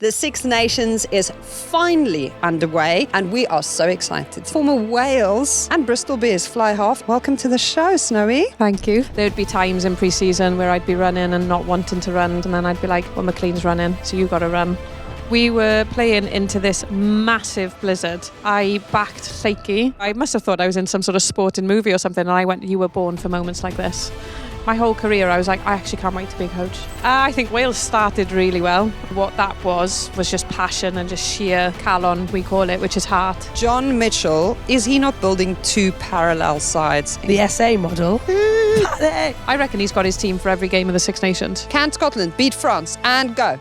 The Six Nations is finally underway and we are so excited. Former Wales and Bristol Bears Fly half, welcome to the show, Snowy. Thank you. There would be times in pre-season where I'd be running and not wanting to run, and then I'd be like, well, McLean's running, so you got to run. We were playing into this massive blizzard. I backed Lakey. I must have thought I was in some sort of sporting movie or something, and I went, you were born for moments like this. My whole career, I was like, I actually can't wait to be a coach. I think Wales started really well. What that was just passion and just sheer calon, we call it, which is heart. John Mitchell, is he not building two parallel sides? The SA model. I reckon he's got his team for every game of the Six Nations. Can Scotland beat France? And go.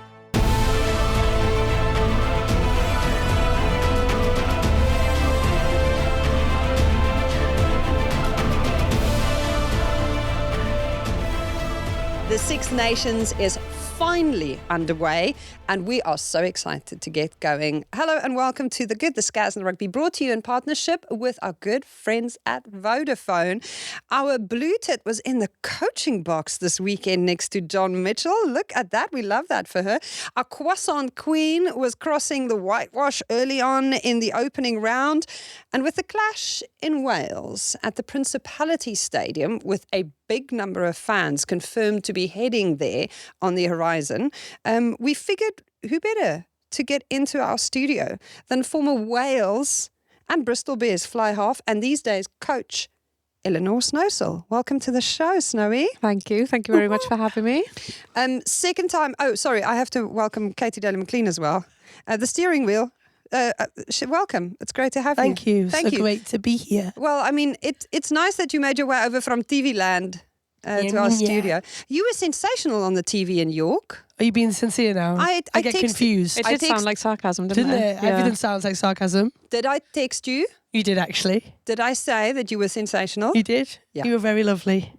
The Six Nations is finally underway and we are so excited to get going. Hello and welcome to The Good, the Scaz and the Rugby, brought to you in partnership with our good friends at Vodafone. Our blue tit was in the coaching box this weekend next to John Mitchell. Look at that. We love that for her. Our croissant queen was crossing the whitewash early on in the opening round. And with the clash in Wales at the Principality Stadium with a big number of fans confirmed to be heading there on the horizon, we figured who better to get into our studio than former Wales and Bristol Bears Fly half and these days coach Elinor Snowsill. Welcome to the show, Snowy. Thank you. Thank you very much for having me. Second time. Oh, sorry. I have to welcome Katy Daley-Mclean as well. The steering wheel. Welcome. It's great to have you. Thank you. So great to be here. Well, I mean, it's nice that you made your way over from TV land to our studio. You were sensational on the TV in York. Are you being sincere now? I get confused. It did sound like sarcasm, didn't it? Yeah. Everything sounds like sarcasm. Did I text you? You did, actually. Did I say that you were sensational? You did. Yeah. You were very lovely.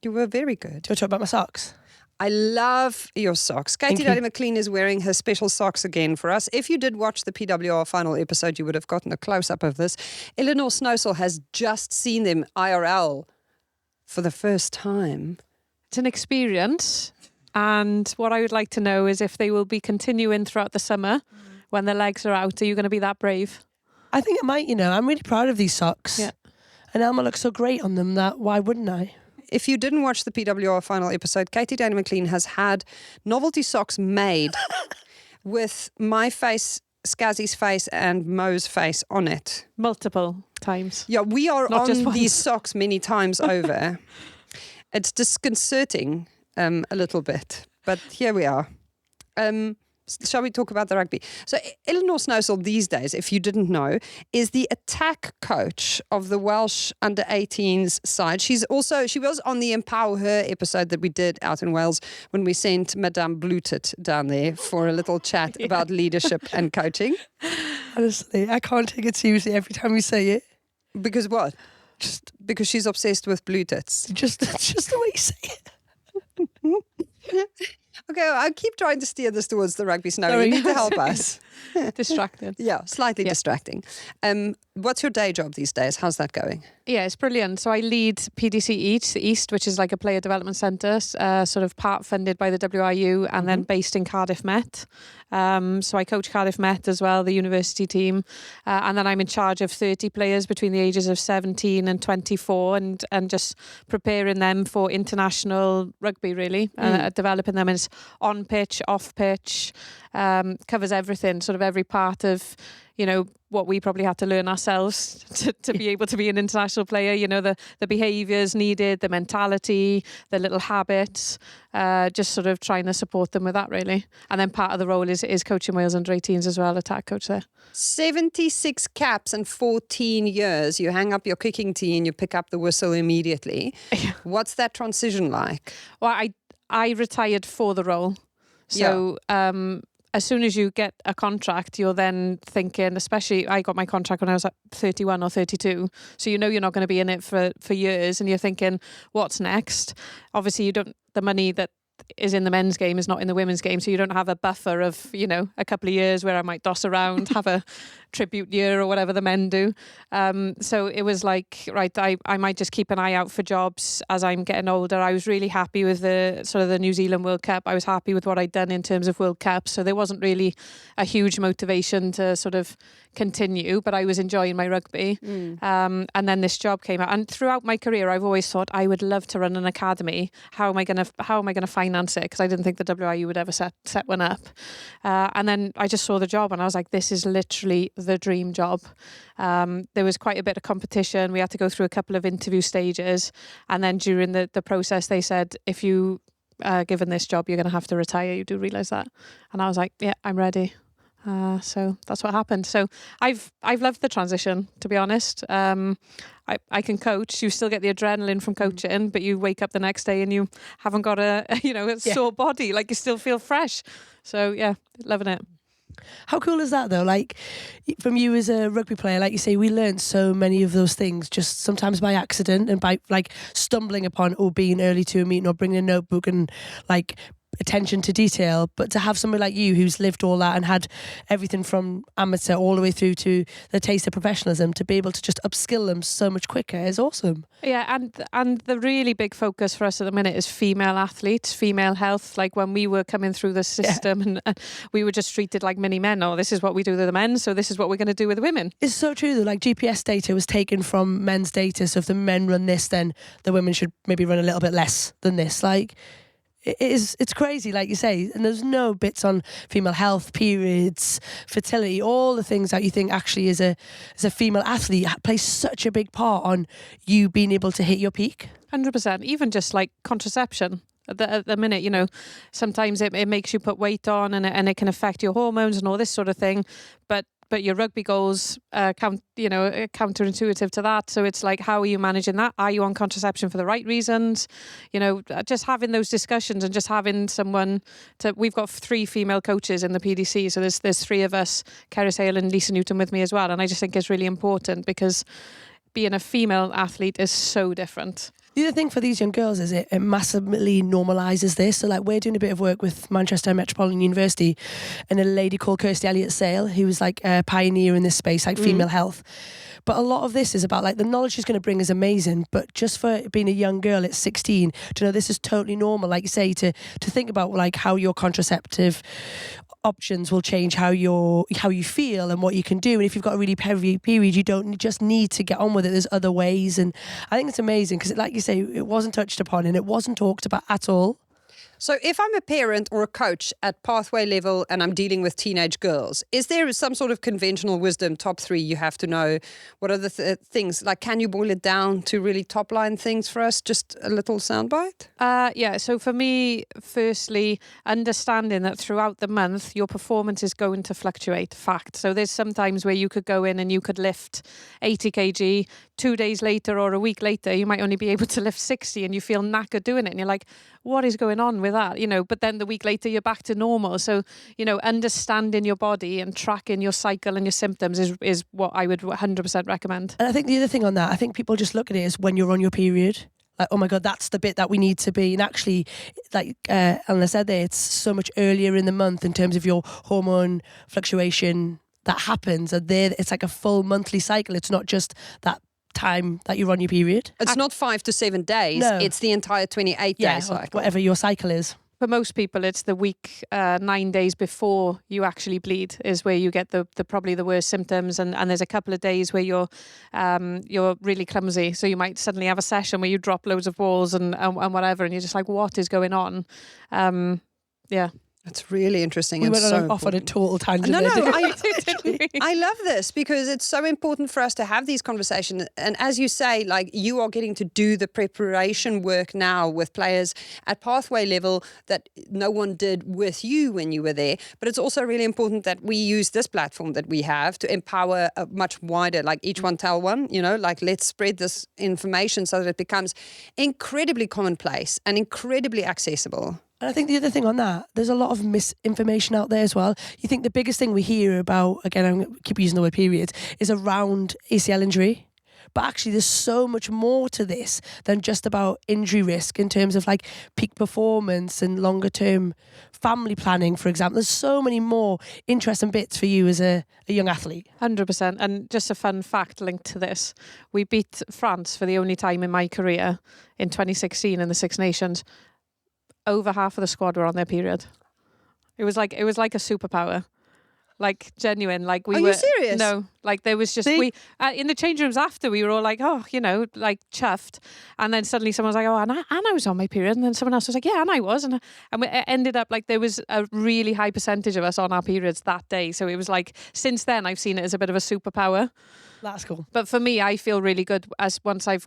You were very good. Do you want to talk about my socks? I love your socks. Katy Daley-Mclean is wearing her special socks again for us. If you did watch the PWR final episode, you would have gotten a close-up of this. Elinor Snowsill has just seen them IRL for the first time. It's an experience. And what I would like to know is if they will be continuing throughout the summer when the legs are out. Are you going to be that brave? I think it might, I'm really proud of these socks. Yeah. And Elma looks so great on them that why wouldn't I? If you didn't watch the PWR final episode, Katy Daley-Mclean has had novelty socks made with my face, Scazzy's face and Mo's face on it. Multiple times. Yeah, we are Not on these socks many times over. It's disconcerting a little bit, but here we are. Shall we talk about the rugby? So Elinor Snowsill these days, if you didn't know, is the attack coach of the Welsh under-18s side. She was on the Empower Her episode that we did out in Wales when we sent Madame Blutit down there for a little chat about leadership and coaching. Honestly, I can't take it seriously every time you say it. Because what? Just because she's obsessed with blue tits. Just the way you say it. Okay, I keep trying to steer this towards the rugby, Snowy. You need to help us. Distracted. Yeah, slightly distracting. What's your day job these days? How's that going? Yeah, it's brilliant. So I lead PDC East, which is like a player development centre, sort of part funded by the WRU and then based in Cardiff Met. So I coach Cardiff Met as well, the university team. And then I'm in charge of 30 players between the ages of 17 and 24 and just preparing them for international rugby, really. Developing them as on pitch, off pitch, covers everything, sort of every part of, what we probably had to learn ourselves to be able to be an international player, the behaviours needed, the mentality, the little habits, just sort of trying to support them with that, really. And then part of the role is coaching Wales under-18s as well, attack coach there. 76 caps and 14 years. You hang up your kicking tee and you pick up the whistle immediately. What's that transition like? Well, I retired for the role. So as soon as you get a contract, you're then thinking, especially I got my contract when I was like 31 or 32. So you're not going to be in it for years and you're thinking, what's next? Obviously, the money that is in the men's game is not in the women's game. So you don't have a buffer of, you know, a couple of years where I might doss around, have a tribute year or whatever the men do. So it was like, right, I might just keep an eye out for jobs as I'm getting older. I was really happy with the sort of the New Zealand World Cup. I was happy with what I'd done in terms of World Cup. So there wasn't really a huge motivation to sort of continue, but I was enjoying my rugby. And then this job came out. And throughout my career, I've always thought I would love to run an academy. How am I going to finance it? Because I didn't think the WIU would ever set one up. And then I just saw the job and I was like, this is literally the dream job. There was quite a bit of competition. We had to go through a couple of interview stages. And then during the process, they said, if you given this job, you're going to have to retire. You do realise that? And I was like, yeah, I'm ready. So that's what happened. So I've loved the transition, to be honest. I can coach. You still get the adrenaline from coaching, but you wake up the next day and you haven't got a sore body. Like you still feel fresh. So yeah, loving it. How cool is that though? Like from you as a rugby player, like you say, we learned so many of those things just sometimes by accident and by like stumbling upon or being early to a meeting or bringing a notebook and like attention to detail. But to have somebody like you who's lived all that and had everything from amateur all the way through to the taste of professionalism, to be able to just upskill them so much quicker is awesome. Yeah, and the really big focus for us at the minute is female athletes, female health. Like when we were coming through the system and we were just treated like mini men. Oh, this is what we do with the men, so this is what we're going to do with the women. It's so true though. Like GPS data was taken from men's data, so if the men run this, then the women should maybe run a little bit less than this. Like it's crazy, like you say, and there's no bits on female health, periods, fertility, all the things that you think actually as a female athlete plays such a big part on you being able to hit your peak. 100%. Even just like contraception. At the minute, you know, sometimes it makes you put weight on and it can affect your hormones and all this sort of thing. But your rugby goals counterintuitive to that. So it's like, how are you managing that? Are you on contraception for the right reasons? You know, just having those discussions and just having someone to. We've got 3 female coaches in the PDC, so there's 3 of us, Cerys Hale and Lisa Newton with me as well. And I just think it's really important because being a female athlete is so different. The other thing for these young girls is it massively normalises this. So like we're doing a bit of work with Manchester Metropolitan University and a lady called Kirsty Elliott-Sale, who was like a pioneer in this space, like female health. But a lot of this is about like the knowledge she's going to bring is amazing. But just for being a young girl at 16, to know this is totally normal, like you say, to think about like how your contraceptive options will change how you feel and what you can do. And if you've got a really heavy period, you don't just need to get on with it. There's other ways. And I think it's amazing because, like you say, it wasn't touched upon and it wasn't talked about at all. So if I'm a parent or a coach at pathway level and I'm dealing with teenage girls, is there some sort of conventional wisdom, top 3 you have to know? What are the things? Like, can you boil it down to really top line things for us? Just a little soundbite? Yeah, so for me, firstly, understanding that throughout the month, your performance is going to fluctuate, fact. So there's some times where you could go in and you could lift 80 kg, 2 days later or a week later, you might only be able to lift 60 and you feel knackered doing it. And you're like, what is going on with that? You know, but then the week later you're back to normal. So, you know, understanding your body and tracking your cycle and your symptoms is what I would 100% recommend. And I think the other thing on that, I think people just look at it as when you're on your period. Like, oh my God, that's the bit that we need to be. And actually, like Elena said there, it's so much earlier in the month in terms of your hormone fluctuation that happens. And there, it's like a full monthly cycle. It's not just that time that you're on your period. It's not 5 to 7 days. No. It's the entire 28-day cycle. Whatever your cycle is. For most people, it's the week 9 days before you actually bleed is where you get the probably the worst symptoms, and there's a couple of days where you're really clumsy. So you might suddenly have a session where you drop loads of balls and whatever, and you're just like, what is going on? Yeah. That's really interesting. We went off on a total tangent. No, I love this because it's so important for us to have these conversations. And as you say, like you are getting to do the preparation work now with players at pathway level that no one did with you when you were there. But it's also really important that we use this platform that we have to empower a much wider, like each one tell one, you know, like let's spread this information so that it becomes incredibly commonplace and incredibly accessible. And I think the other thing on that, there's a lot of misinformation out there as well. You think the biggest thing we hear about, again, I keep using the word periods, is around ACL injury. But actually, there's so much more to this than just about injury risk in terms of like peak performance and longer term family planning, for example. There's so many more interesting bits for you as a young athlete. 100%. And just a fun fact linked to this. We beat France for the only time in my career in 2016 in the Six Nations. Over half of the squad were on their period. It was like a superpower. Like, genuine. Like, we Are were. you serious? No. Like, there was just we in the change rooms after, we were all like, oh, you know, like chuffed. And then suddenly someone was like, oh, Anna was on my period. And then someone else was like, yeah, and I was. And it ended up like there was a really high percentage of us on our periods that day. So it was like, since then I've seen it as a bit of a superpower. That's cool. But for me, I feel really good as once I've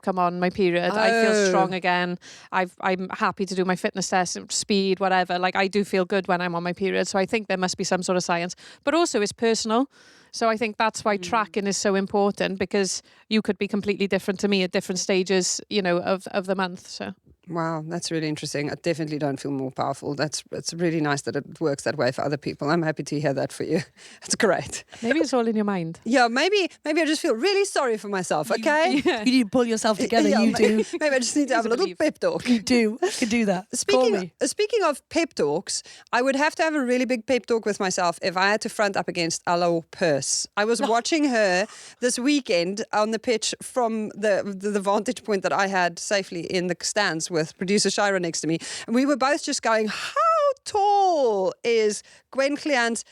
come on my period. I feel strong again. I'm happy to do my fitness test, speed, whatever. Like, I do feel good when I'm on my period. So I think there must be some sort of science. But also it's personal. So I think that's why tracking is so important, because you could be completely different to me at different stages, you know, of the month. So. Wow, that's really interesting. I definitely don't feel more powerful. It's really nice that it works that way for other people. I'm happy to hear that for you. That's great. Maybe it's all in your mind. Yeah, maybe I just feel really sorry for myself, okay? You need to pull yourself together, you do. Maybe I just need to have a little pep talk. You do. You can do that. Call me. Speaking of pep talks, I would have to have a really big pep talk with myself if I had to front up against Elinor Pyrs. I was watching her this weekend on the pitch from the vantage point that I had safely in the stands with producer Shira next to me. And we were both just going, how tall is Gwen Cleant's,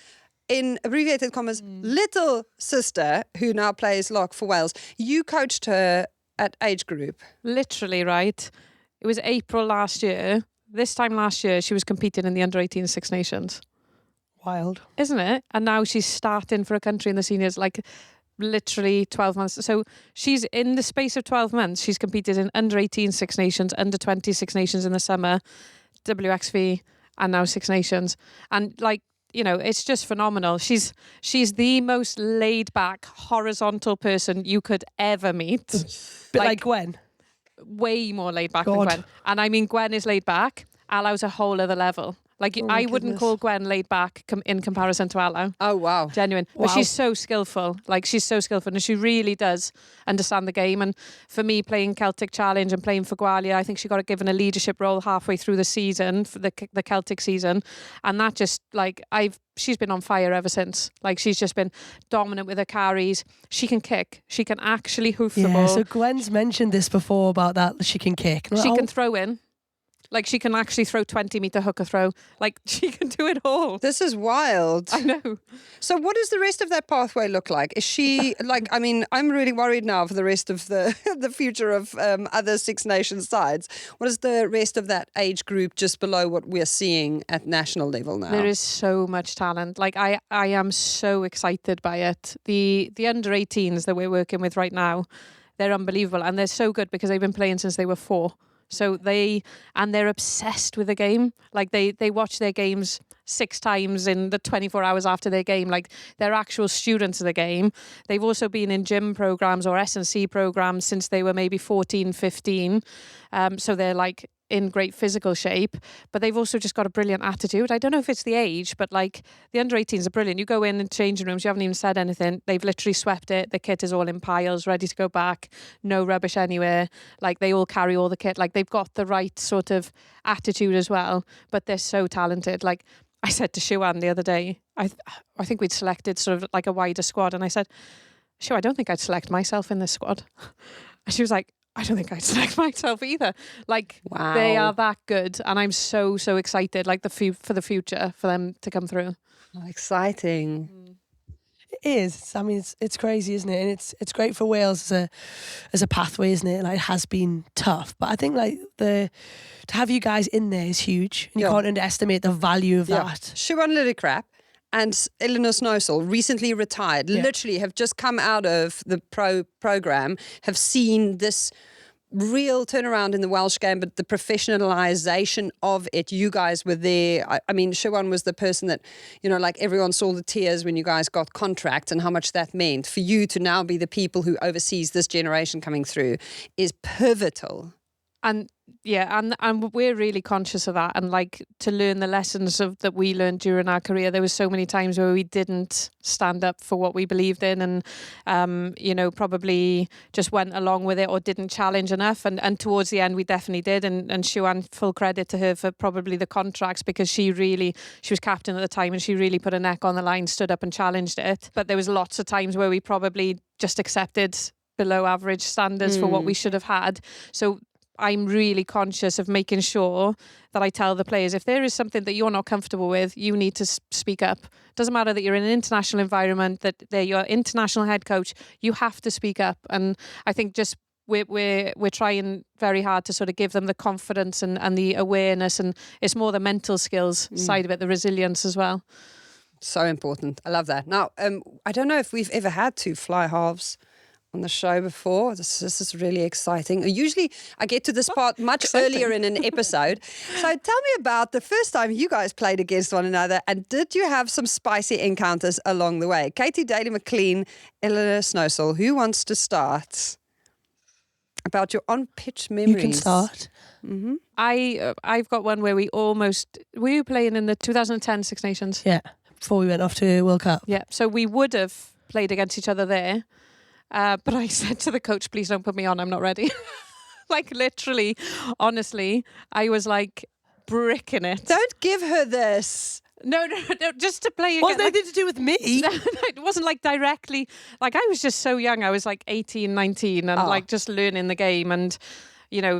in abbreviated commas, little sister, who now plays lock for Wales? You coached her at age group. Literally, right? It was April last year. This time last year, she was competing in the under-18 Six Nations. Wild. Isn't it? And now she's starting for a country in the seniors, like literally 12 months. So she's in the space of 12 months, she's competed in under-18 Six Nations, under-20 Six Nations in the summer, WXV, and now Six Nations. And like, you know, it's just phenomenal. She's the most laid back, horizontal person you could ever meet. Bit like Gwen. Way more laid back than Gwen. And I mean, Gwen is laid back. Ala's a whole other level. Like, I wouldn't call Gwen laid back in comparison to Ala. Oh, wow. Genuine. But she's so skillful. Like, she's so skillful. And she really does understand the game. And for me, playing Celtic Challenge and playing for Gwalia, I think she got given a leadership role halfway through the season, for the Celtic season. And that just, like, she's been on fire ever since. Like, she's just been dominant with her carries. She can kick. She can actually hoof the ball. So Gwen's mentioned this before about that. She can kick. She can throw in. Like, she can actually throw 20-meter hooker throw. Like, she can do it all. This is wild. I know. So what does the rest of that pathway look like? Is she, like, I mean, I'm really worried now for the rest of the future of other Six Nations sides. What is the rest of that age group just below what we're seeing at national level now? There is so much talent. Like, I am so excited by it. The under-18s that we're working with right now, they're unbelievable. And they're so good because they've been playing since they were 4. So they're obsessed with the game. Like, they watch their games 6 times in the 24 hours after their game. Like, they're actual students of the game. They've also been in gym programs or S&C programs since they were maybe 14, 15. So they're like in great physical shape, but they've also just got a brilliant attitude. I don't know if it's the age, but like, the under-18s are brilliant. You go in changing rooms, you haven't even said anything. They've literally swept it. The kit is all in piles, ready to go back. No rubbish anywhere. Like, they all carry all the kit. Like, they've got the right sort of attitude as well, but they're so talented. Like, I said to Shuan the other day, I think we'd selected sort of like a wider squad, and I said, Shu, I don't think I'd select myself in this squad. And she was like, I don't think I'd select myself either. Like, wow. They are that good, and I'm so excited. Like, for the future for them to come through. Oh, exciting. It is. I mean, it's crazy, isn't it? And it's great for Wales as a pathway, isn't it? Like, it has been tough, but I think like to have you guys in there is huge, and you can't underestimate the value of that. Siobhan Lillicrap and Elinor Snowsill, recently retired, literally have just come out of the program, have seen this real turnaround in the Welsh game, but the professionalisation of it. You guys were there. I mean, Siobhan was the person that, you know, like, everyone saw the tears when you guys got contracts and how much that meant. For you to now be the people who oversees this generation coming through is pivotal. And yeah, and we're really conscious of that, and like to learn the lessons that we learned during our career. There was so many times where we didn't stand up for what we believed in, and probably just went along with it or didn't challenge enough. And towards the end, we definitely did. And Siwan, full credit to her for probably the contracts, because she was captain at the time, and she really put her neck on the line, stood up and challenged it. But there was lots of times where we probably just accepted below average standards for what we should have had. So I'm really conscious of making sure that I tell the players, if there is something that you're not comfortable with, you need to speak up. Doesn't matter that you're in an international environment, that they're your international head coach, you have to speak up. And I think just we're trying very hard to sort of give them the confidence and the awareness, and it's more the mental skills side of it, the resilience as well. So important. I love that. Now, I don't know if we've ever had two fly halves on the show before. This is really exciting. Usually I get to this part much earlier in an episode. So tell me about the first time you guys played against one another, and did you have some spicy encounters along the way? Katy Daley-Mclean, Elinor Snowsill, who wants to start? About your on-pitch memories. You can start. Mm-hmm. I've got one where we were playing in the 2010 Six Nations. Yeah, before we went off to World Cup. Yeah, so we would have played against each other there. But I said to the coach, please don't put me on, I'm not ready. Like literally, honestly, I was like bricking it. Don't give her this. No, just to play again. What's that anything to do with me? No, it wasn't like directly. Like I was just so young. I was like 18, 19 and like just learning the game. And,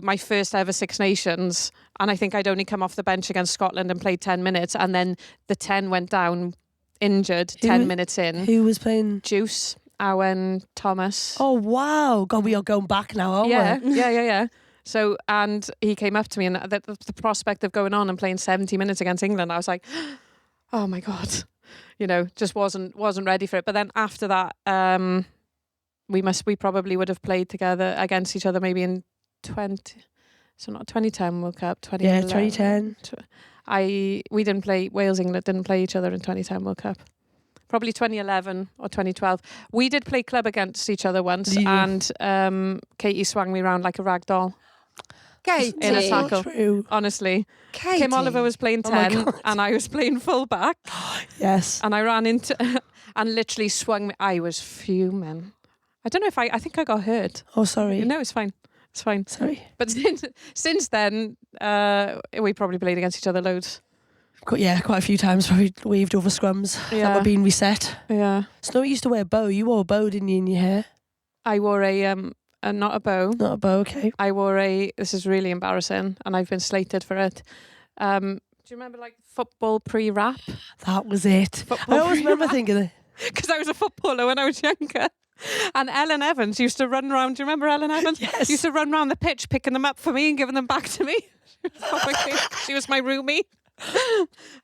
my first ever Six Nations. And I think I'd only come off the bench against Scotland and played 10 minutes. And then the 10 went down injured 10 minutes in. Who was playing? Juice. Owen, Thomas. Oh, wow. God, we are going back now, aren't we? Yeah. So, and he came up to me, and the prospect of going on and playing 70 minutes against England, I was like, oh my God, just wasn't ready for it. But then after that, we probably would have played together against each other maybe in 2010 World Cup, 2011. Yeah, 2010. We didn't play, England didn't play each other in 2010 World Cup. Probably 2011 or 2012. We did play club against each other once, and Katy swung me around like a rag doll. Katy. In a tackle. True. Honestly. Katy. Kim Oliver was playing 10 and I was playing full back. Yes. And I ran into and literally swung me. I was fuming. I don't know if I think I got hurt. Oh, sorry. No, it's fine. It's fine. Sorry. But since then, we probably played against each other loads. Yeah, quite a few times. Probably waved over scrums that were being reset. Yeah. Snow used to wear a bow. You wore a bow, didn't you, in your hair? I wore a not a bow. Not a bow, okay. I wore this is really embarrassing, and I've been slated for it. Do you remember like football pre-wrap? That was it. Football I always remember thinking it. Because I was a footballer when I was younger. And Ellen Evans used to run around. Do you remember Ellen Evans? Yes. Used to run around the pitch, picking them up for me and giving them back to me. She was my roomie.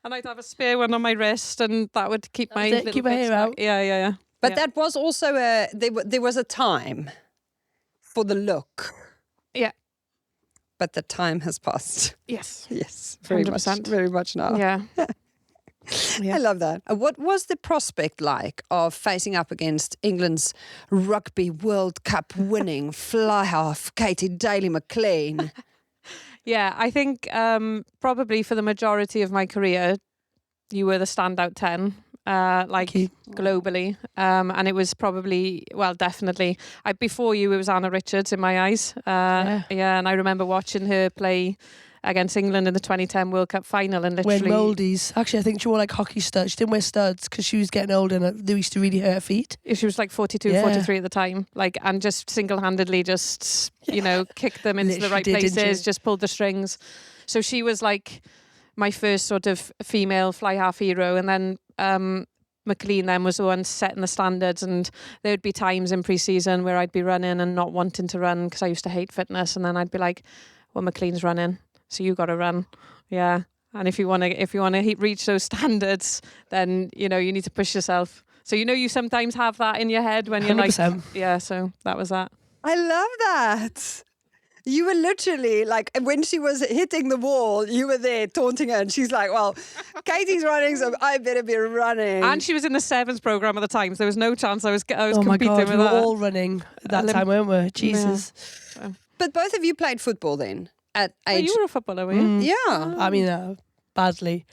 And I'd have a spare one on my wrist, and that would keep my hair out. Yeah. But that was also there was a time for the look. Yeah. But the time has passed. Yes. Yes. 100%. Very much now. Yeah. I love that. What was the prospect like of facing up against England's Rugby World Cup winning fly half, Katy Daley-Mclean? Yeah, I think probably for the majority of my career, you were the standout 10, globally. And it was probably, definitely. Before you, it was Anna Richards in my eyes. Yeah, and I remember watching her play against England in the 2010 World Cup final, and literally... Wearing mouldies. Actually, I think she wore like hockey studs. She didn't wear studs because she was getting older and they used to really hurt her feet. She was like 42, 43 at the time. And just single-handedly kicked them into the right places, just pulled the strings. So she was like my first sort of female fly half hero. And then McLean then was the one setting the standards, and there would be times in pre-season where I'd be running and not wanting to run because I used to hate fitness, and then I'd be like, well, McLean's running, so you got to run. Yeah. And if you want to reach those standards, then you need to push yourself. So you sometimes have that in your head when you're 100%. like, yeah. So that was that. I love that. You were literally like, when she was hitting the wall, you were there taunting her, and she's like, well, Katy's running, so I better be running. And she was in the Sevens programme at the time, so there was no chance I was oh competing my God, with we were her. all running at that time, weren't we? Jesus. Yeah. But both of you played football then at age. You were a footballer, were you? Yeah. I mean, badly.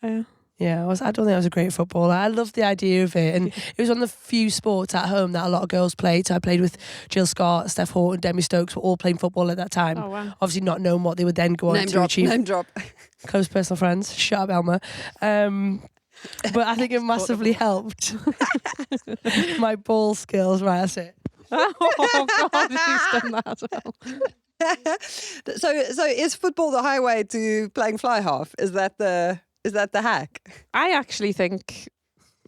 Yeah. Yeah, I don't think I was a great footballer. I loved the idea of it, and it was one of the few sports at home that a lot of girls played. So I played with Jill Scott, Steph Horton, Demi Stokes, were all playing football at that time. Oh, wow. Obviously not knowing what they would then go on to achieve. Name drop. Close personal friends. Shut up, Elma. But I think it massively helped my ball skills. Right, that's it. Oh, God, he's done that as well. So is football the highway to playing fly half? Is that the hack? I actually think,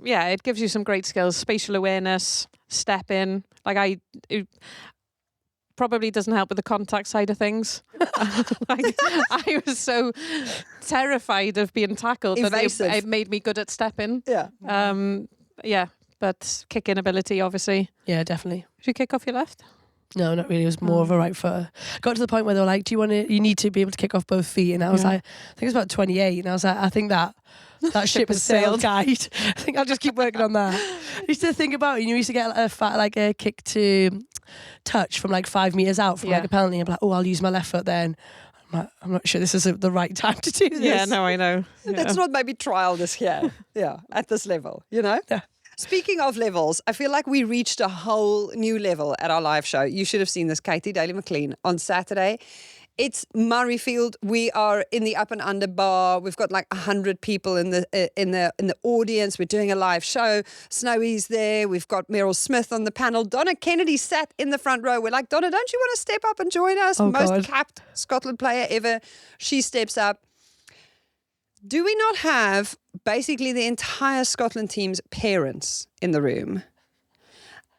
yeah, it gives you some great skills, spatial awareness, step in. Like it probably doesn't help with the contact side of things. Like, I was so terrified of being tackled that it made me good at stepping. Yeah. Yeah, but kick-in ability, obviously. Yeah, definitely. Did you kick off your left? No, not really. It was more of a right foot. Got to the point where they were like, you need to be able to kick off both feet. And I was like, I think it was about 28. And I was like, I think that ship has sailed, guide. I think I'll just keep working on that. I used to think about, you used to get a kick to touch from like 5 meters out from like a penalty. I'm like, oh, I'll use my left foot then. I'm not sure this is the right time to do this. Yeah, no, I know. Yeah. Let's not maybe trial this here. Yeah, at this level, Yeah. Speaking of levels, I feel like we reached a whole new level at our live show. You should have seen this, Katy Daley-Mclean, on Saturday. It's Murrayfield. We are in the Up and Under bar. We've got like 100 people in the audience. We're doing a live show. Snowy's there. We've got Meryl Smith on the panel. Donna Kennedy sat in the front row. We're like, Donna, don't you want to step up and join us? Oh, Most God. capped Scotland player ever. She steps up. Do we not have basically the entire Scotland team's parents in the room?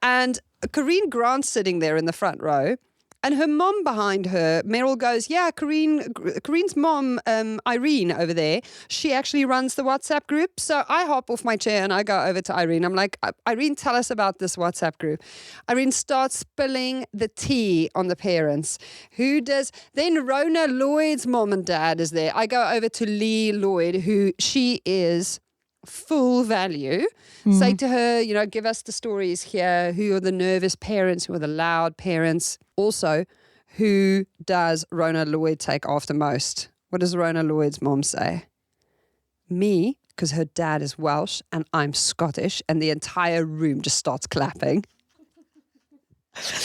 And Corrine Grant's sitting there in the front row. And her mom behind her, Meryl, goes, yeah, Corinne's mom, Irene over there, she actually runs the WhatsApp group. So I hop off my chair and I go over to Irene. I'm like, Irene, tell us about this WhatsApp group. Irene starts spilling the tea on the parents. Who does? Then Rona Lloyd's mom and dad is there. I go over to Lee Lloyd, who she is full value. Say to her, give us the stories here. Who are the nervous parents? Who are the loud parents? Also, who does Rona Lloyd take after most? What does Rona Lloyd's mom say? Me, because her dad is Welsh and I'm Scottish, and the entire room just starts clapping.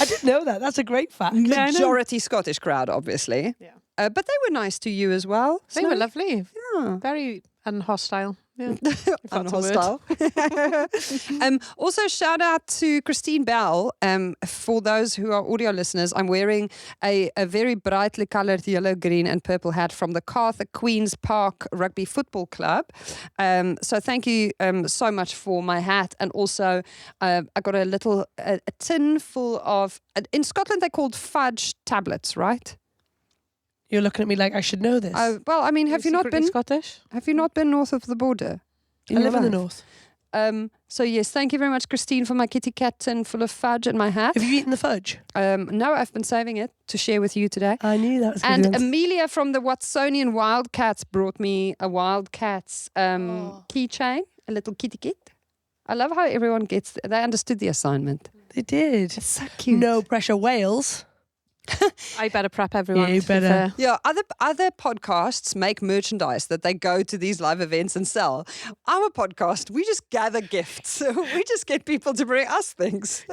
I didn't know that. That's a great fact. Majority Scottish crowd, obviously. Yeah. But they were nice to you as well. They were lovely. Yeah. Very unhostile. Yeah. If that's Unhostile. Also, shout out to Christine Bell. For those who are audio listeners, I'm wearing a very brightly coloured yellow, green and purple hat from the Cartha Queen's Park Rugby Football Club. So thank you so much for my hat. And also, I got a tin full of, in Scotland they're called fudge tablets, right? You're looking at me like I should know this. Well, I mean, have you not been Scottish? Have you not been north of the border? I live in the north. So yes, thank you very much, Christine, for my kitty cat tin full of fudge and my hat. Have you eaten the fudge? No, I've been saving it to share with you today. I knew that was And good. Amelia from the Watsonian Wildcats brought me a Wildcats keychain, a little kitty kit. I love how everyone they understood the assignment. They did. It's so cute. No pressure, Wales. I better prep everyone. Yeah, you to be better. fair. Yeah, other podcasts make merchandise that they go to these live events and sell. Our podcast, we just gather gifts. We just get people to bring us things.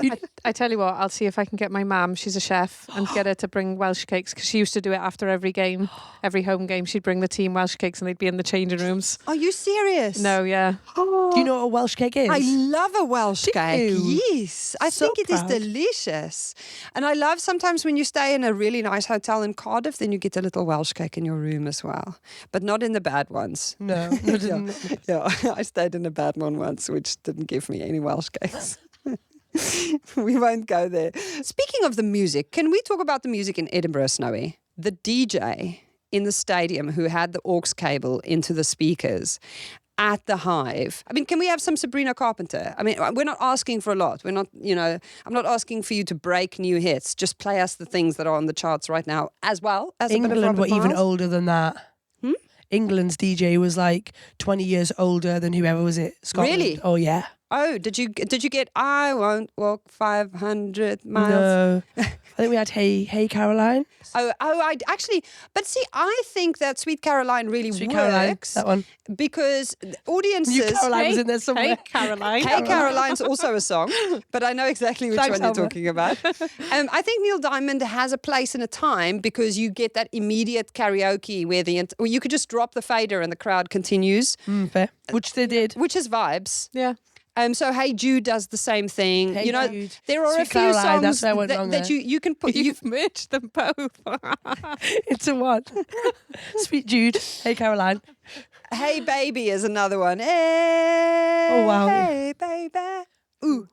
I tell you what, I'll see if I can get my mum, she's a chef, and get her to bring Welsh cakes, because she used to do it after every game, every home game. She'd bring the team Welsh cakes and they'd be in the changing rooms. Are you serious? No, yeah. Do you know what a Welsh cake is? I love a Welsh Do cake. you? Yes. I So think it is proud. delicious. And I love sometimes when you stay in a really nice hotel in Cardiff, then you get a little Welsh cake in your room as well. But not in the bad ones. No. Yeah, I stayed in a bad one once, which didn't give me any Welsh cakes. We won't go there. Speaking of the music, can we talk about the music in Edinburgh, Snowy? The DJ in the stadium who had the aux cable into the speakers at the Hive. I mean, can we have some Sabrina Carpenter? I mean, we're not asking for a lot. We're not, I'm not asking for you to break new hits. Just play us the things that are on the charts right now, as well as a bit of England Robert were even Miles. older than that. England's DJ was like 20 years older than whoever was it. Scotland. Really? Oh, yeah. Oh, did you get I Won't Walk 500 Miles? No. I think we had Hey Caroline. I actually, but see, I think that Sweet Caroline really Sweet works. Caroline, that one. Because audiences. New Caroline was in there somewhere. Hey, Caroline. Hey Caroline's also a song, but I know exactly which Thanks, one you're Elma. talking about. I think Neil Diamond has a place and a time because you get that immediate karaoke where or you could just drop the fader and the crowd continues, Fair. Which they did. which is vibes. Yeah. So Hey Jude does the same thing. Hey Jude. There are Sweet a few Caroline, songs that's where I went wrong that there. you can put. You've merged them both. It's a one. Sweet Jude. Hey Caroline. Hey Baby is another one. Hey, Oh, wow. Hey Baby. Ooh.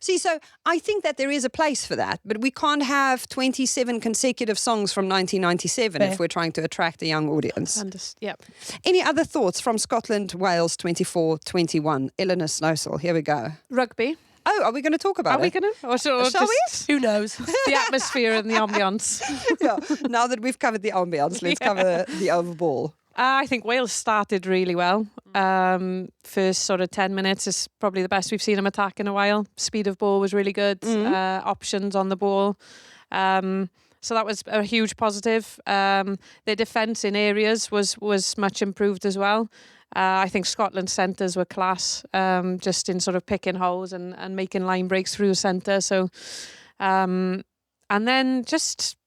See, so I think that there is a place for that, but we can't have 27 consecutive songs from 1997 Fair. if we're trying to attract a young audience. Yep. Any other thoughts from Scotland, Wales 24-21? Elinor Snowsill, here we go. Rugby. Oh, are we going to talk about Are we it? going to? Or Shall we? just Who knows? the atmosphere and the ambience? Yeah. Now that we've covered the ambience, let's cover the overball. I think Wales started really well. First sort of 10 minutes is probably the best we've seen them attack in a while. Speed of ball was really good. Options on the ball. So that was a huge positive. Their defence in areas was much improved as well. I think Scotland's centres were class, just in sort of picking holes and making line breaks through the centre. So, and then just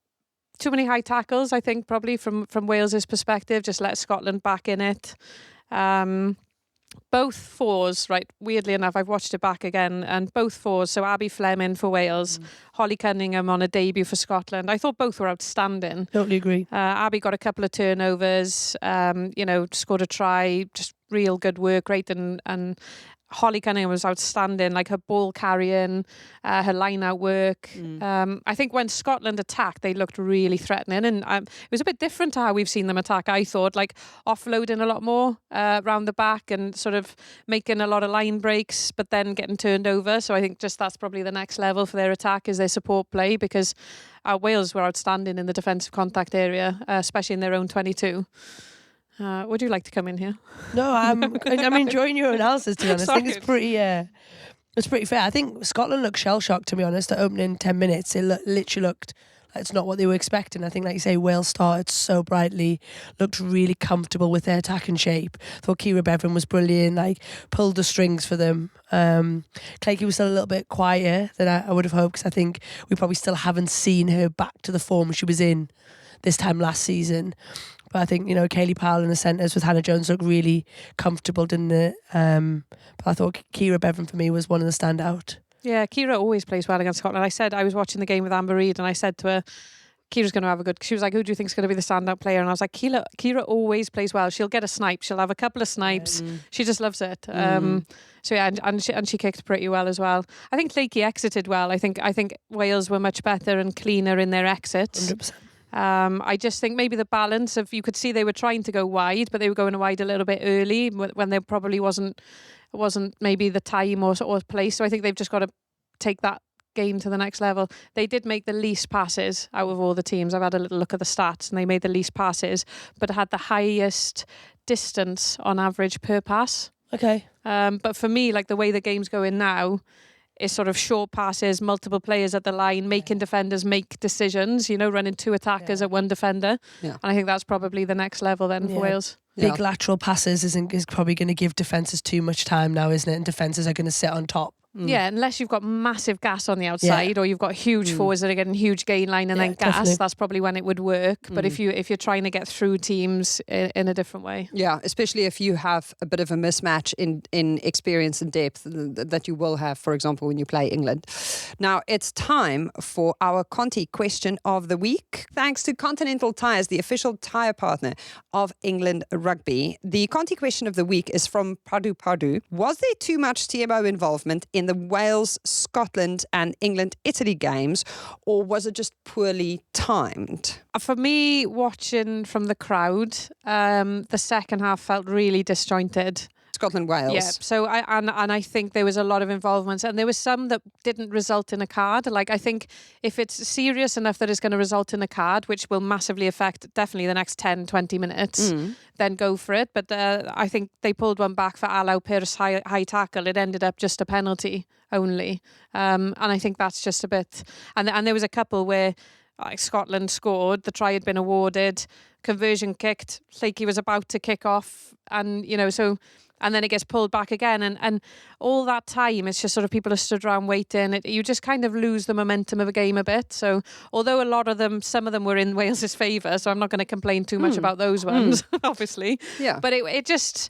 too many high tackles, I think, probably from Wales's perspective, just let Scotland back in it. Both fours, right, weirdly enough, I've watched it back again, and both fours, so Abby Fleming for Wales, Holly Cunningham on a debut for Scotland, I thought both were outstanding. Totally agree. Abby got a couple of turnovers, scored a try, just real good work rate, and Holly Cunningham was outstanding, like her ball carrying, her line-out work. I think when Scotland attacked, they looked really threatening, and it was a bit different to how we've seen them attack, I thought, like offloading a lot more round the back and sort of making a lot of line breaks, but then getting turned over. So I think just that's probably the next level for their attack is their support play, because Wales were outstanding in the defensive contact area, especially in their own 22. Would you like to come in here? No, I'm enjoying your analysis, to be honest. I think Sorry. it's pretty fair. I think Scotland looked shell-shocked, to be honest, at opening 10 minutes. It literally looked like it's not what they were expecting. I think, like you say, Wales started so brightly, looked really comfortable with their attack and shape. Thought Ciara Bevan was brilliant, like pulled the strings for them. Cleaky was still a little bit quieter than I would have hoped, because I think we probably still haven't seen her back to the form she was in this time last season. But I think, Kaylee Powell in the centres with Hannah Jones looked really comfortable, didn't it? But I thought Ciara Bevan for me was one of the standout. Yeah, Ciara always plays well against Scotland. I was watching the game with Amber Reid and I said to her, Ciara's going to have a good... She was like, who do you think's going to be the standout player? And I was like, Ciara always plays well. She'll get a snipe. She'll have a couple of snipes. She just loves it. So yeah, and she kicked pretty well as well. I think Cleaky exited well. I think Wales were much better and cleaner in their exits. 100%. I just think maybe the balance of, you could see they were trying to go wide, but they were going wide a little bit early when there probably wasn't maybe the time or place. So I think they've just got to take that game to the next level. They did make the least passes out of all the teams. I've had a little look at the stats, and they made the least passes, but had the highest distance on average per pass. Okay. But for me, like the way the game's going now, is sort of short passes, multiple players at the line, making defenders make decisions, running two attackers at one defender. Yeah. And I think that's probably the next level then for Wales. Big lateral passes is probably going to give defences too much time now, isn't it? And defences are going to sit on top. Yeah, unless you've got massive gas on the outside, or you've got huge forwards that are getting huge gain line and then gas, definitely. That's probably when it would work. But if you're trying to get through teams in a different way. Yeah, especially if you have a bit of a mismatch in experience and depth that you will have, for example, when you play England. Now, it's time for our Conti question of the week. Thanks to Continental Tires, the official tyre partner of England Rugby. The Conti question of the week is from Padu Padu. Was there too much TMO involvement in the Wales, Scotland and England-Italy games, or was it just poorly timed? For me, watching from the crowd, the second half felt really disjointed. Scotland-Wales. Yeah, so I think there was a lot of involvement, and there was some that didn't result in a card. Like, I think if it's serious enough that it's going to result in a card, which will massively affect definitely the next 10, 20 minutes, then go for it. But I think they pulled one back for Allow Pyrs high tackle. It ended up just a penalty only. And I think that's just a bit... And there was a couple where Scotland scored, the try had been awarded, conversion kicked, like he was about to kick off, and, you know, so... And then it gets pulled back again. And all that time, it's just sort of people are stood around waiting. You just kind of lose the momentum of a game a bit. So although some of them were in Wales's favour, so I'm not going to complain too much about those ones, obviously. Yeah. But it just,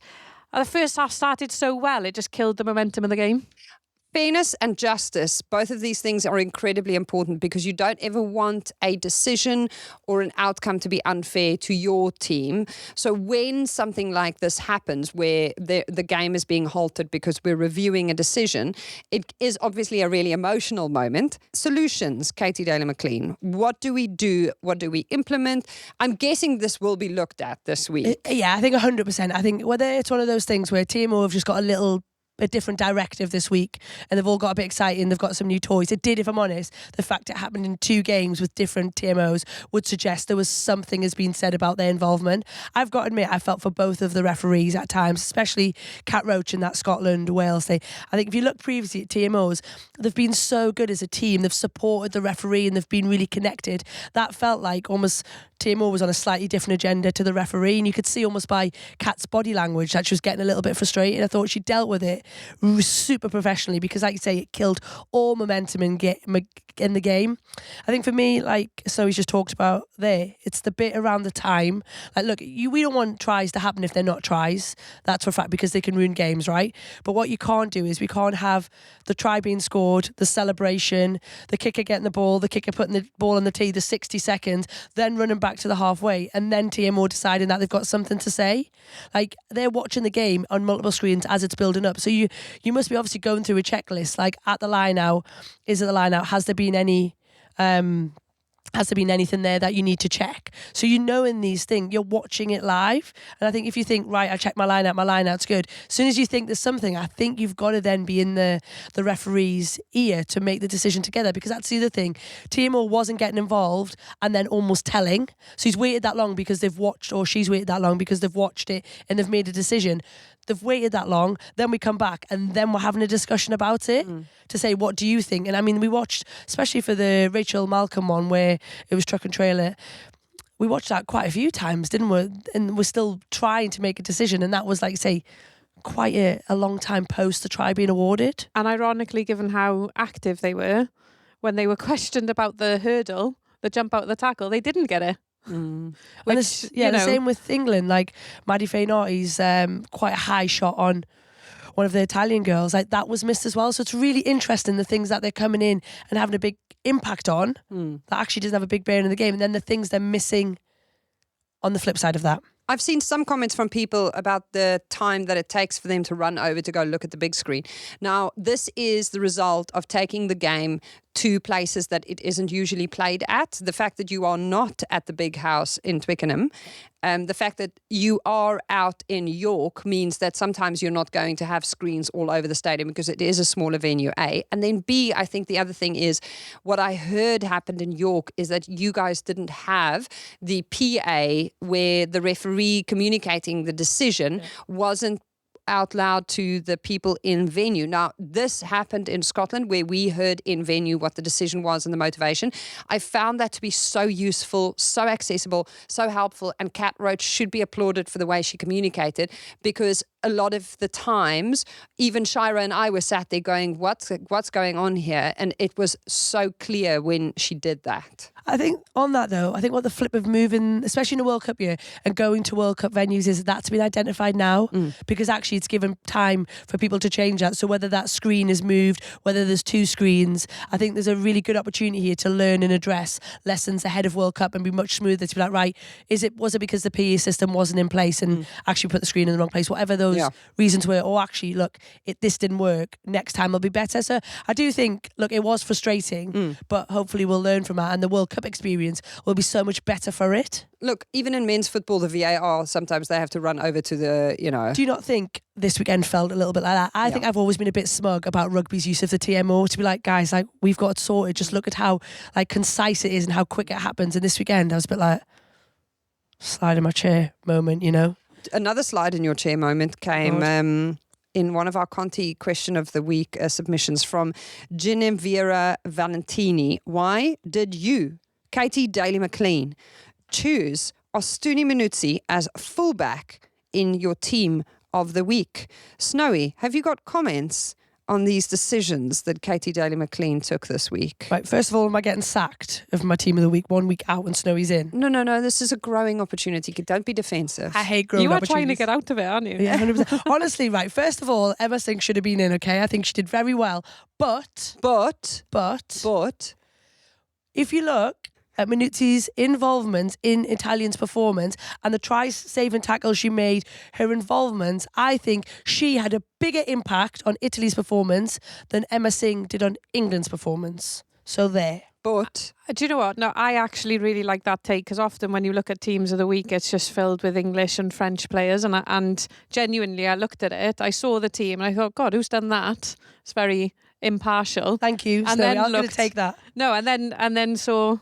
the first half started so well, it just killed the momentum of the game. Fairness and justice, both of these things are incredibly important because you don't ever want a decision or an outcome to be unfair to your team. So when something like this happens where the game is being halted because we're reviewing a decision, it is obviously a really emotional moment. Solutions, Katy Daley-Mclean. What do we do? What do we implement? I'm guessing this will be looked at this week. Yeah, I think 100%. I think whether it's one of those things where TMO have just got a different directive this week and they've all got a bit excited and they've got some new toys. It did, if I'm honest, the fact it happened in 2 games with different TMOs would suggest there was something has been said about their involvement. I've got to admit, I felt for both of the referees at times, especially Cat Roach in that Scotland-Wales thing. I think if you look previously at TMOs, they've been so good as a team. They've supported the referee and they've been really connected. That felt like almost TMO was on a slightly different agenda to the referee, and you could see almost by Kat's body language that she was getting a little bit frustrated. I thought she dealt with it super professionally because, like you say, it killed all momentum in the game. I think for me, like Zoe's just talked about there, it's the bit around the time. Like, look, we don't want tries to happen if they're not tries. That's for a fact, because they can ruin games, right? But what you can't do is we can't have the try being scored, the celebration, the kicker getting the ball, the kicker putting the ball on the tee, the 60 seconds, then running back to the halfway, and then TMO deciding that they've got something to say. Like, they're watching the game on multiple screens as it's building up. So you must be obviously going through a checklist, like at the line out, is it the line out? Has there been anything there that you need to check? So in these things, you're watching it live. And I think if you think, right, I checked my line out's good. As soon as you think there's something, I think you've got to then be in the referee's ear to make the decision together, because that's the other thing. TMO wasn't getting involved and then almost telling. So he's waited that long because they've watched, or she's waited that long because they've watched it and they've made a decision. They've waited that long, then we come back and then we're having a discussion about it to say, what do you think? And I mean, we watched, especially for the Rachel Malcolm one where it was truck and trailer, we watched that quite a few times, didn't we? And we're still trying to make a decision, and that was, like, say, quite a long time post the try being awarded. And ironically, given how active they were, when they were questioned about the hurdle, the jump out of the tackle, they didn't get it. Which, the same with England. Like, Maddie Fainarty's quite a high shot on one of the Italian girls, like, that was missed as well. So it's really interesting, the things that they're coming in and having a big impact on that actually doesn't have a big bearing in the game, and then the things they're missing on the flip side of that. I've seen some comments from people about the time that it takes for them to run over to go look at the big screen. Now, this is the result of taking the game to places that it isn't usually played at. The fact that you are not at the big house in Twickenham, the fact that you are out in York means that sometimes you're not going to have screens all over the stadium because it is a smaller venue, A. And then B, I think the other thing is, what I heard happened in York is that you guys didn't have the PA where the referee communicating the decision wasn't out loud to the people in venue. Now, this happened in Scotland where we heard in venue what the decision was and the motivation. I found that to be so useful, so accessible, so helpful, and Cat Roach should be applauded for the way she communicated, because a lot of the times, even Shira and I were sat there going, what's going on here? And it was so clear when she did that. I think on that though, I think what the flip of moving, especially in a World Cup year, and going to World Cup venues is that's been identified now, because actually it's given time for people to change that. So whether that screen is moved, whether there's 2 screens, I think there's a really good opportunity here to learn and address lessons ahead of World Cup and be much smoother, to be like, right, was it because the PE system wasn't in place and actually put the screen in the wrong place? Whatever those reasons where, oh, actually, look, this didn't work. Next time will be better. So I do think, look, it was frustrating, but hopefully we'll learn from that, and the World Cup experience will be so much better for it. Look, even in men's football, the VAR, sometimes they have to run over to the, Do you not think this weekend felt a little bit like that? I think I've always been a bit smug about rugby's use of the TMO, to be like, guys, like, we've got it sorted. Just look at how like concise it is and how quick it happens. And this weekend, I was a bit like, slide in my chair moment, Another slide in your chair moment came in one of our Conti question of the week submissions from Ginevra Valentini. Why did you, Katy Daley-Mclean, choose Ostuni Minutsi as fullback in your team of the week? Snowy, have you got comments on these decisions that Katy Daley-Mclean took this week? Right, first of all, am I getting sacked of my team of the week 1 week out when Snowy's in? No. This is a growing opportunity. Don't be defensive. I hate growing opportunities. You are trying to get out of it, aren't you? Yeah, 100%. Honestly, right, first of all, Emma Singh should have been in, okay? I think she did very well. But if you look at Minutti's involvement in Italian's performance and the try-saving tackle she made, her involvement, I think she had a bigger impact on Italy's performance than Emma Singh did on England's performance. So there. But do you know what? No, I actually really like that take, because often when you look at teams of the week, it's just filled with English and French players. And genuinely, I looked at it, I saw the team, and I thought, God, who's done that? It's very impartial. Thank you. And Snowy, then I'm going to take that. No, and then saw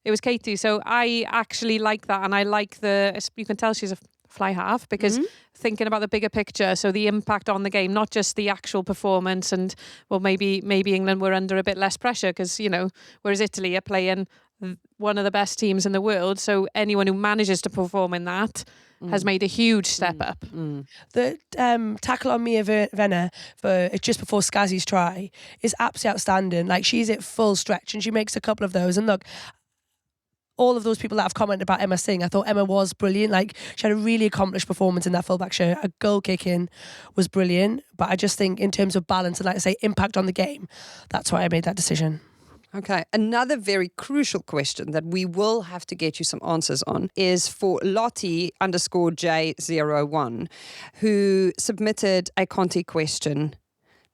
it was Katy. So I actually like that, and I like you can tell she's a fly half, because thinking about the bigger picture, so the impact on the game, not just the actual performance, and well, maybe England were under a bit less pressure because, whereas Italy are playing one of the best teams in the world, so anyone who manages to perform in that has made a huge step up. The tackle on Mia Venner for just before Scazzy's try is absolutely outstanding. Like, she's at full stretch and she makes a couple of those, and look, all of those people that have commented about Emma Singh, I thought Emma was brilliant. Like, she had a really accomplished performance in that fullback shirt. A goal kicking was brilliant. But I just think in terms of balance and, like I say, impact on the game, that's why I made that decision. Okay, another very crucial question that we will have to get you some answers on is for Lottie_J01, who submitted a Conti question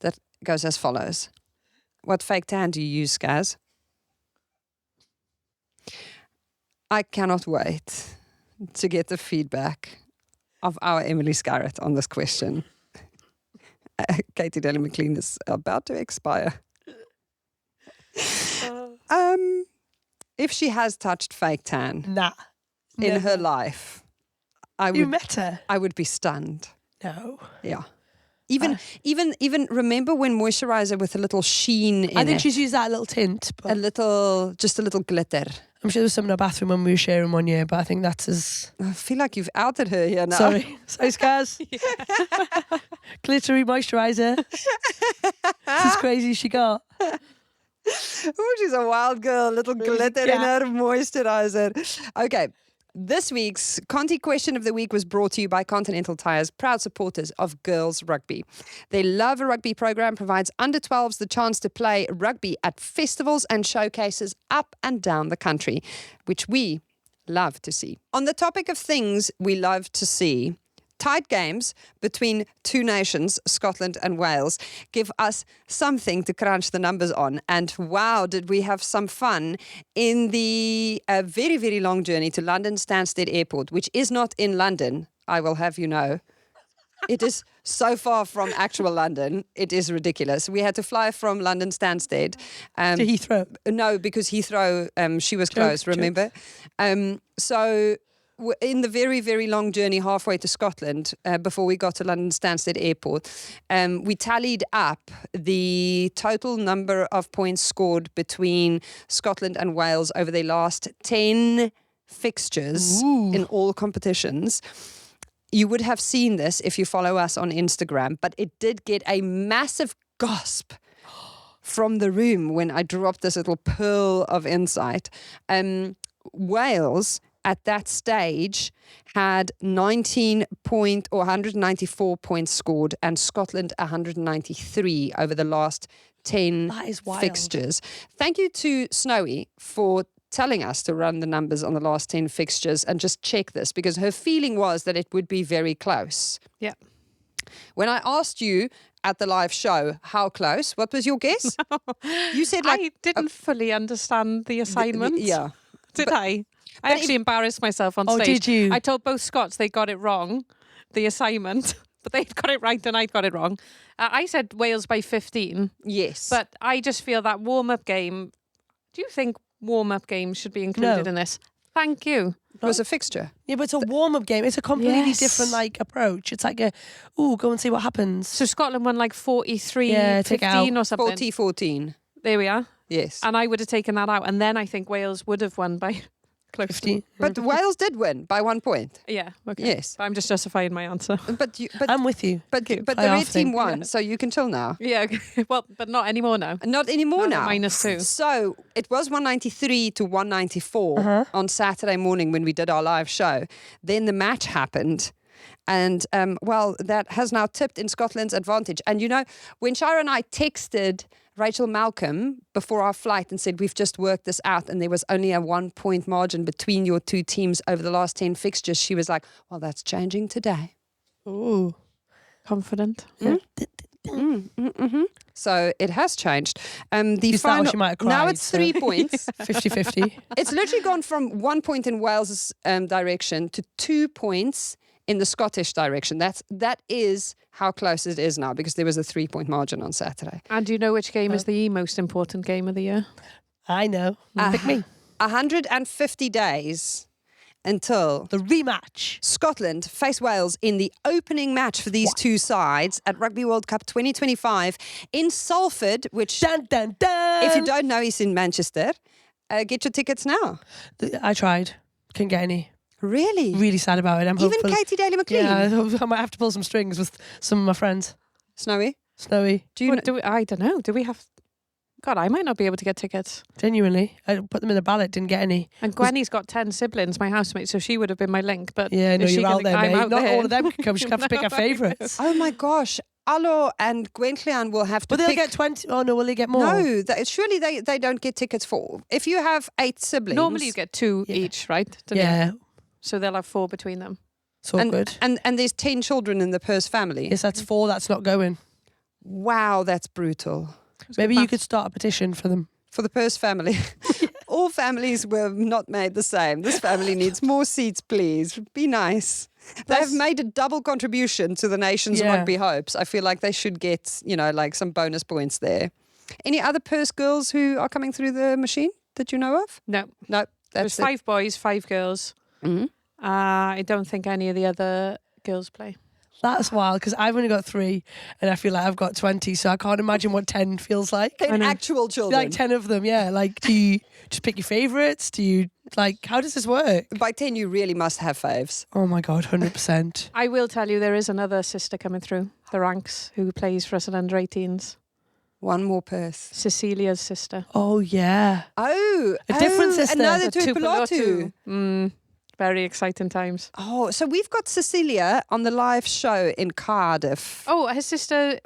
that goes as follows. What fake tan do you use, Scaz? I cannot wait to get the feedback of our Emily Scarratt on this question. Katy Daley-Mclean is about to expire. If she has touched fake tan in her life, You met her? I would be stunned. No. Yeah. Even remember when moisturizer with a little sheen in it? I think she's used that little tint. But just a little glitter. I'm sure there was some in our bathroom when we were sharing one year, but I think that's as... I feel like you've outed her here now. Sorry, Scaz. Glittery moisturiser. This is crazy she got. Oh, she's a wild girl, little glitter in her moisturizer. Okay. This week's Conti question of the week was brought to you by Continental Tires, proud supporters of girls rugby. They love a rugby program, provides under 12s the chance to play rugby at festivals and showcases up and down the country, which we love to see. On the topic of things we love to see, tight games between two nations, Scotland and Wales, give us something to crunch the numbers on. And wow, did we have some fun in the very, very long journey to London Stansted Airport, which is not in London, I will have you know. It is so far from actual London. It is ridiculous. We had to fly from London Stansted. To Heathrow? No, because Heathrow, she was closed, remember? So in the very, very long journey halfway to Scotland, before we got to London Stansted Airport, we tallied up the total number of points scored between Scotland and Wales over their last 10 fixtures in all competitions. You would have seen this if you follow us on Instagram, but it did get a massive gasp from the room when I dropped this little pearl of insight. Wales at that stage had 194 points scored, and Scotland 193 over the last 10 fixtures. Thank you to Snowy for telling us to run the numbers on the last 10 fixtures and just check this, because her feeling was that it would be very close. Yeah. When I asked you at the live show how close, what was your guess? You said I didn't fully understand the assignment. Yeah. Did I? I actually embarrassed myself on stage. Oh, did you? I told both Scots they got it wrong, the assignment, but they got it right and I got it wrong. I said Wales by 15. Yes. But I just feel that warm-up game, do you think warm-up games should be included in this? Thank you. It was a fixture. Yeah, but it's a warm-up game. It's a completely different approach. It's like go and see what happens. So Scotland won 43, take 15 or something. 40-14. There we are. Yes. And I would have taken that out. And then I think Wales would have won by close 15. But Wales did win by 1 point. Yeah. Okay. Yes. But I'm just justifying my answer. But I'm with you. But the I red often- team won, so you can chill now. Yeah. Okay. Well, but not anymore now. Not anymore now. -2. So it was 193 to 194 on Saturday morning when we did our live show. Then the match happened. And, that has now tipped in Scotland's advantage. And, when Shira and I texted Rachel Malcolm before our flight and said, we've just worked this out and there was only a 1 point margin between your two teams over the last 10 fixtures, she was like, well, that's changing today. Ooh. Confident. So it has changed. You thought she might have cried, now it's 3 points. 50-50. It's literally gone from 1 point in Wales' direction to 2 points in the Scottish direction. That is how close it is now because there was a 3 point margin on Saturday. And do you know which game is the most important game of the year? I know. Pick me. 150 days until The rematch. Scotland face Wales in the opening match for these two sides at Rugby World Cup 2025 in Salford, which, Dun, dun, dun. if you don't know, is in Manchester. Get your tickets now. I tried. Couldn't get any. Really? Really sad about it. I'm Even hopeful. Katy Daley-Mclean? Yeah, I might have to pull some strings with some of my friends. Snowy? Snowy. Do you I don't know. Do we have... God, I might not be able to get tickets. Genuinely. I put them in the ballot, didn't get any. And Gwenny's got 10 siblings, my housemate, so she would have been my link. But Yeah, no, is she you're out gonna- there, I'm mate. out Not there. all of them can come. She'll have to pick her favourites. Oh my gosh. Alo and Gwen Clean will have to But they'll pick... get 20. Oh, no, will they get more? No, surely they don't get tickets for... If you have 8 siblings... Normally you get 2 each, right? Don't you? Yeah, So they'll have 4 between them. it's awkward. And there's 10 children in the Pyrs family. Yes, that's 4 that's not going. Wow, that's brutal. Maybe you could start a petition for them. For the Pyrs family. All families were not made the same. This family needs more seats, please. Be nice. They've made a double contribution to the nation's rugby hopes. I feel like they should get, some bonus points there. Any other Pyrs girls who are coming through the machine that you know of? No. No, There's that's it. 5 boys, 5 girls. Mhm. I don't think any of the other girls play. That's wild because I've only got 3 and I feel like I've got 20, so I can't imagine what 10 feels like. 10 actual children. Like 10 of them, yeah. Like, do you just pick your favourites? Do you, how does this work? By 10, you really must have faves. Oh my God, 100%. I will tell you there is another sister coming through the ranks who plays for us at under 18s. One more Pyrs. Cecilia's sister. Oh, yeah. Oh, A different sister. Another A Tupilatu. Very exciting times. Oh, so we've got Cecilia on the live show in Cardiff. Oh, his sister,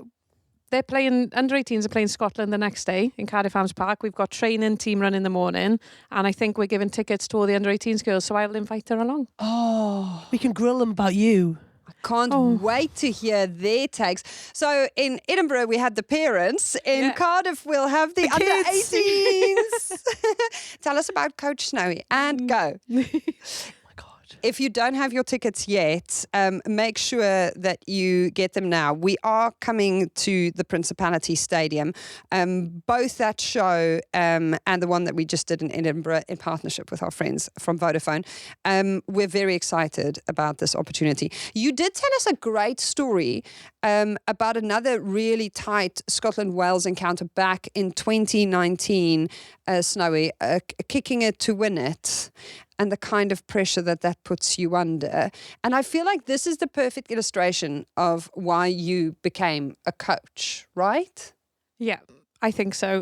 they're playing, under 18s are playing Scotland the next day in Cardiff Arms Park. We've got training, team run in the morning. And I think we're giving tickets to all the under 18s girls. So I'll invite her along. Oh, We can grill them about you. can't wait to hear their takes. So in Edinburgh, we had the parents. In Cardiff, we'll have the under kids. 18s. Tell us about Coach Snowy and go. If you don't have your tickets yet, make sure that you get them now. We are coming to the Principality Stadium, both that show and the one that we just did in Edinburgh in partnership with our friends from Vodafone. We're very excited about this opportunity. You did tell us a great story about another really tight Scotland-Wales encounter back in 2019, Snowy, kicking it to win it. And the kind of pressure that puts you under. And I feel like this is the perfect illustration of why you became a coach, right? Yeah, I think so.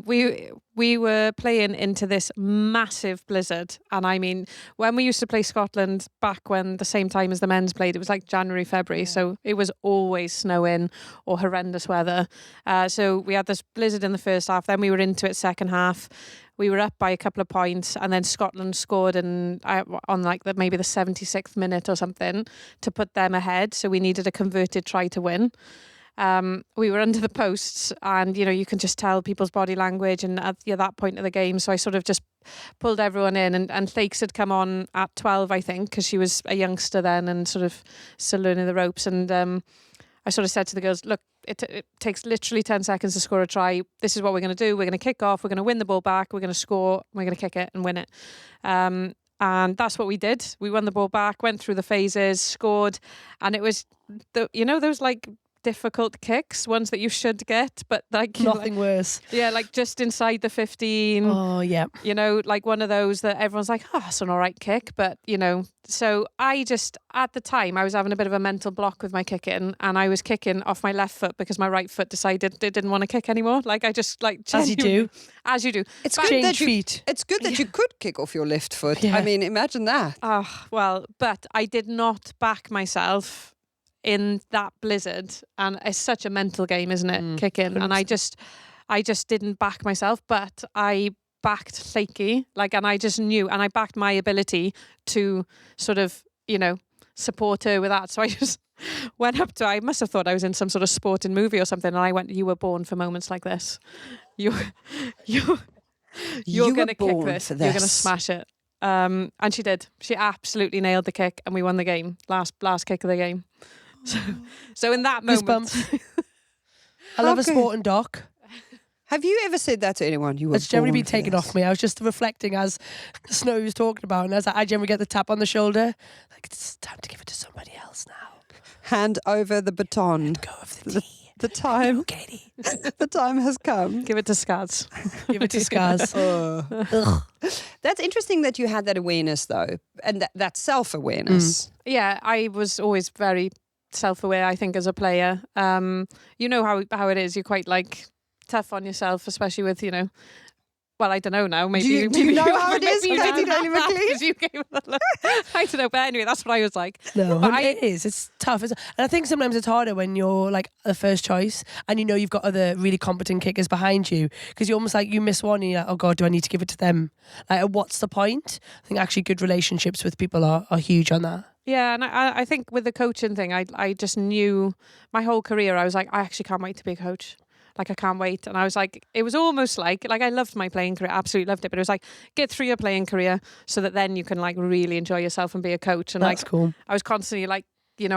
We were playing into this massive blizzard. And I mean, when we used to play Scotland back when the same time as the men's played, it was like January, February. So it was always snowing or horrendous weather. So we had this blizzard in the first half. Then we were into it second half. we were up by a couple of points, and then Scotland scored on like maybe the 76th minute or something to put them ahead. So we needed a converted try to win. We were under the posts, and you can just tell people's body language and at that point of the game. So I sort of just pulled everyone in, and Fakes had come on at 12, I think, because she was a youngster then and sort of still learning the ropes. And I sort of said to the girls, look, it takes literally 10 seconds to score a try. This is what we're going to do. We're going to kick off. We're going to win the ball back. We're going to score. We're going to kick it and win it. And that's what we did. We won the ball back, went through the phases, scored, and it was those like difficult kicks, ones that you should get, but like nothing worse. Yeah, like just inside the 15. Oh yeah. Like one of those that everyone's like, oh, it's an all right kick, but so I just, at the time, I was having a bit of a mental block with my kicking, and I was kicking off my left foot because my right foot decided it didn't want to kick anymore. Like I just like as you do. It's good that it's good that you could kick off your left foot. Yeah. I mean, imagine that. Oh well, but I did not back myself in that blizzard, and it's such a mental game, isn't it? Kicking, 100%. And I just didn't back myself, but I backed Lakey, and I just knew, and I backed my ability to sort of support her with that. So I just went up to, I must have thought I was in some sort of sporting movie or something, and I went, "You were born for moments like this. You're gonna kick this. You're gonna smash it." And she did. She absolutely nailed the kick, and we won the game. Last kick of the game. So in that moment, I love a sporting doc. Have you ever said that to anyone? It's generally been taken off me. I was just reflecting as Snow was talking about, and as I generally get the tap on the shoulder, like it's time to give it to somebody else now. Hand over the baton. Let go of the tea. The time, go, Katie. The time has come. Give it to Scaz. Give it to Scaz. That's interesting that you had that awareness, though, and that self-awareness. Yeah, I was always very self-aware, I think, as a player. You know how it is. You're quite tough on yourself, especially with well, I don't know now. Maybe do you know how it is, Katy Daley-Mclean? You gave it a look. I don't know, but anyway, that's what I was like. No, it is. It's tough. And I think sometimes it's harder when you're the first choice and you've got other really competent kickers behind you, because you're almost you miss one and you're like, oh God, do I need to give it to them? What's the point? I think actually good relationships with people are huge on that. Yeah, and I think with the coaching thing, I just knew my whole career, I was like, I actually can't wait to be a coach. I can't wait. And I was like, it was almost like I loved my playing career, absolutely loved it. But it was get through your playing career so that then you can really enjoy yourself and be a coach. And that's cool. I was constantly I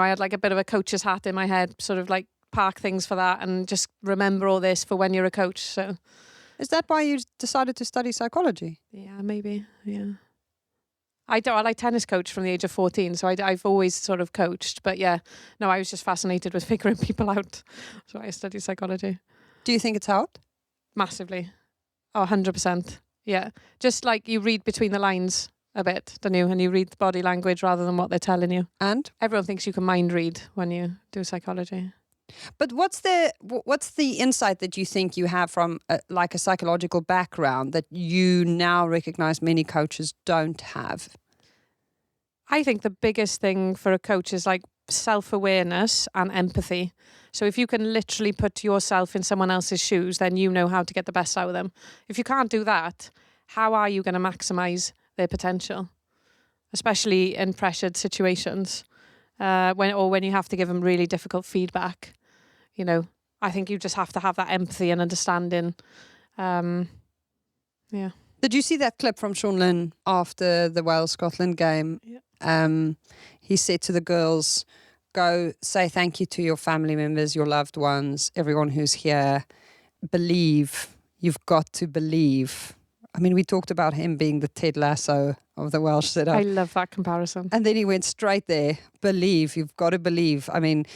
had a bit of a coach's hat in my head, sort of park things for that and just remember all this for when you're a coach. So is that why you decided to study psychology? Yeah, maybe. Yeah. I tennis coached from the age of 14, so I've always sort of coached. But yeah, no, I was just fascinated with figuring people out. So I studied psychology. Do you think it's helped? Massively. Oh, 100%. Yeah. Just you read between the lines a bit, don't you? And you read the body language rather than what they're telling you. And? Everyone thinks you can mind read when you do psychology. But what's the insight that you think you have from a psychological background that you now recognise many coaches don't have? I think the biggest thing for a coach is self-awareness and empathy. So if you can literally put yourself in someone else's shoes, then you know how to get the best out of them. If you can't do that, how are you going to maximise their potential? Especially in pressured situations, when you have to give them really difficult feedback. I think you just have to have that empathy and understanding. Yeah. Did you see that clip from Sean Lynn after the Wales-Scotland game? Yeah. He said to the girls, go say thank you to your family members, your loved ones, everyone who's here. Believe. You've got to believe. I mean, we talked about him being the Ted Lasso of the Welsh setup. I love that comparison. And then he went straight there. Believe. You've got to believe. I mean,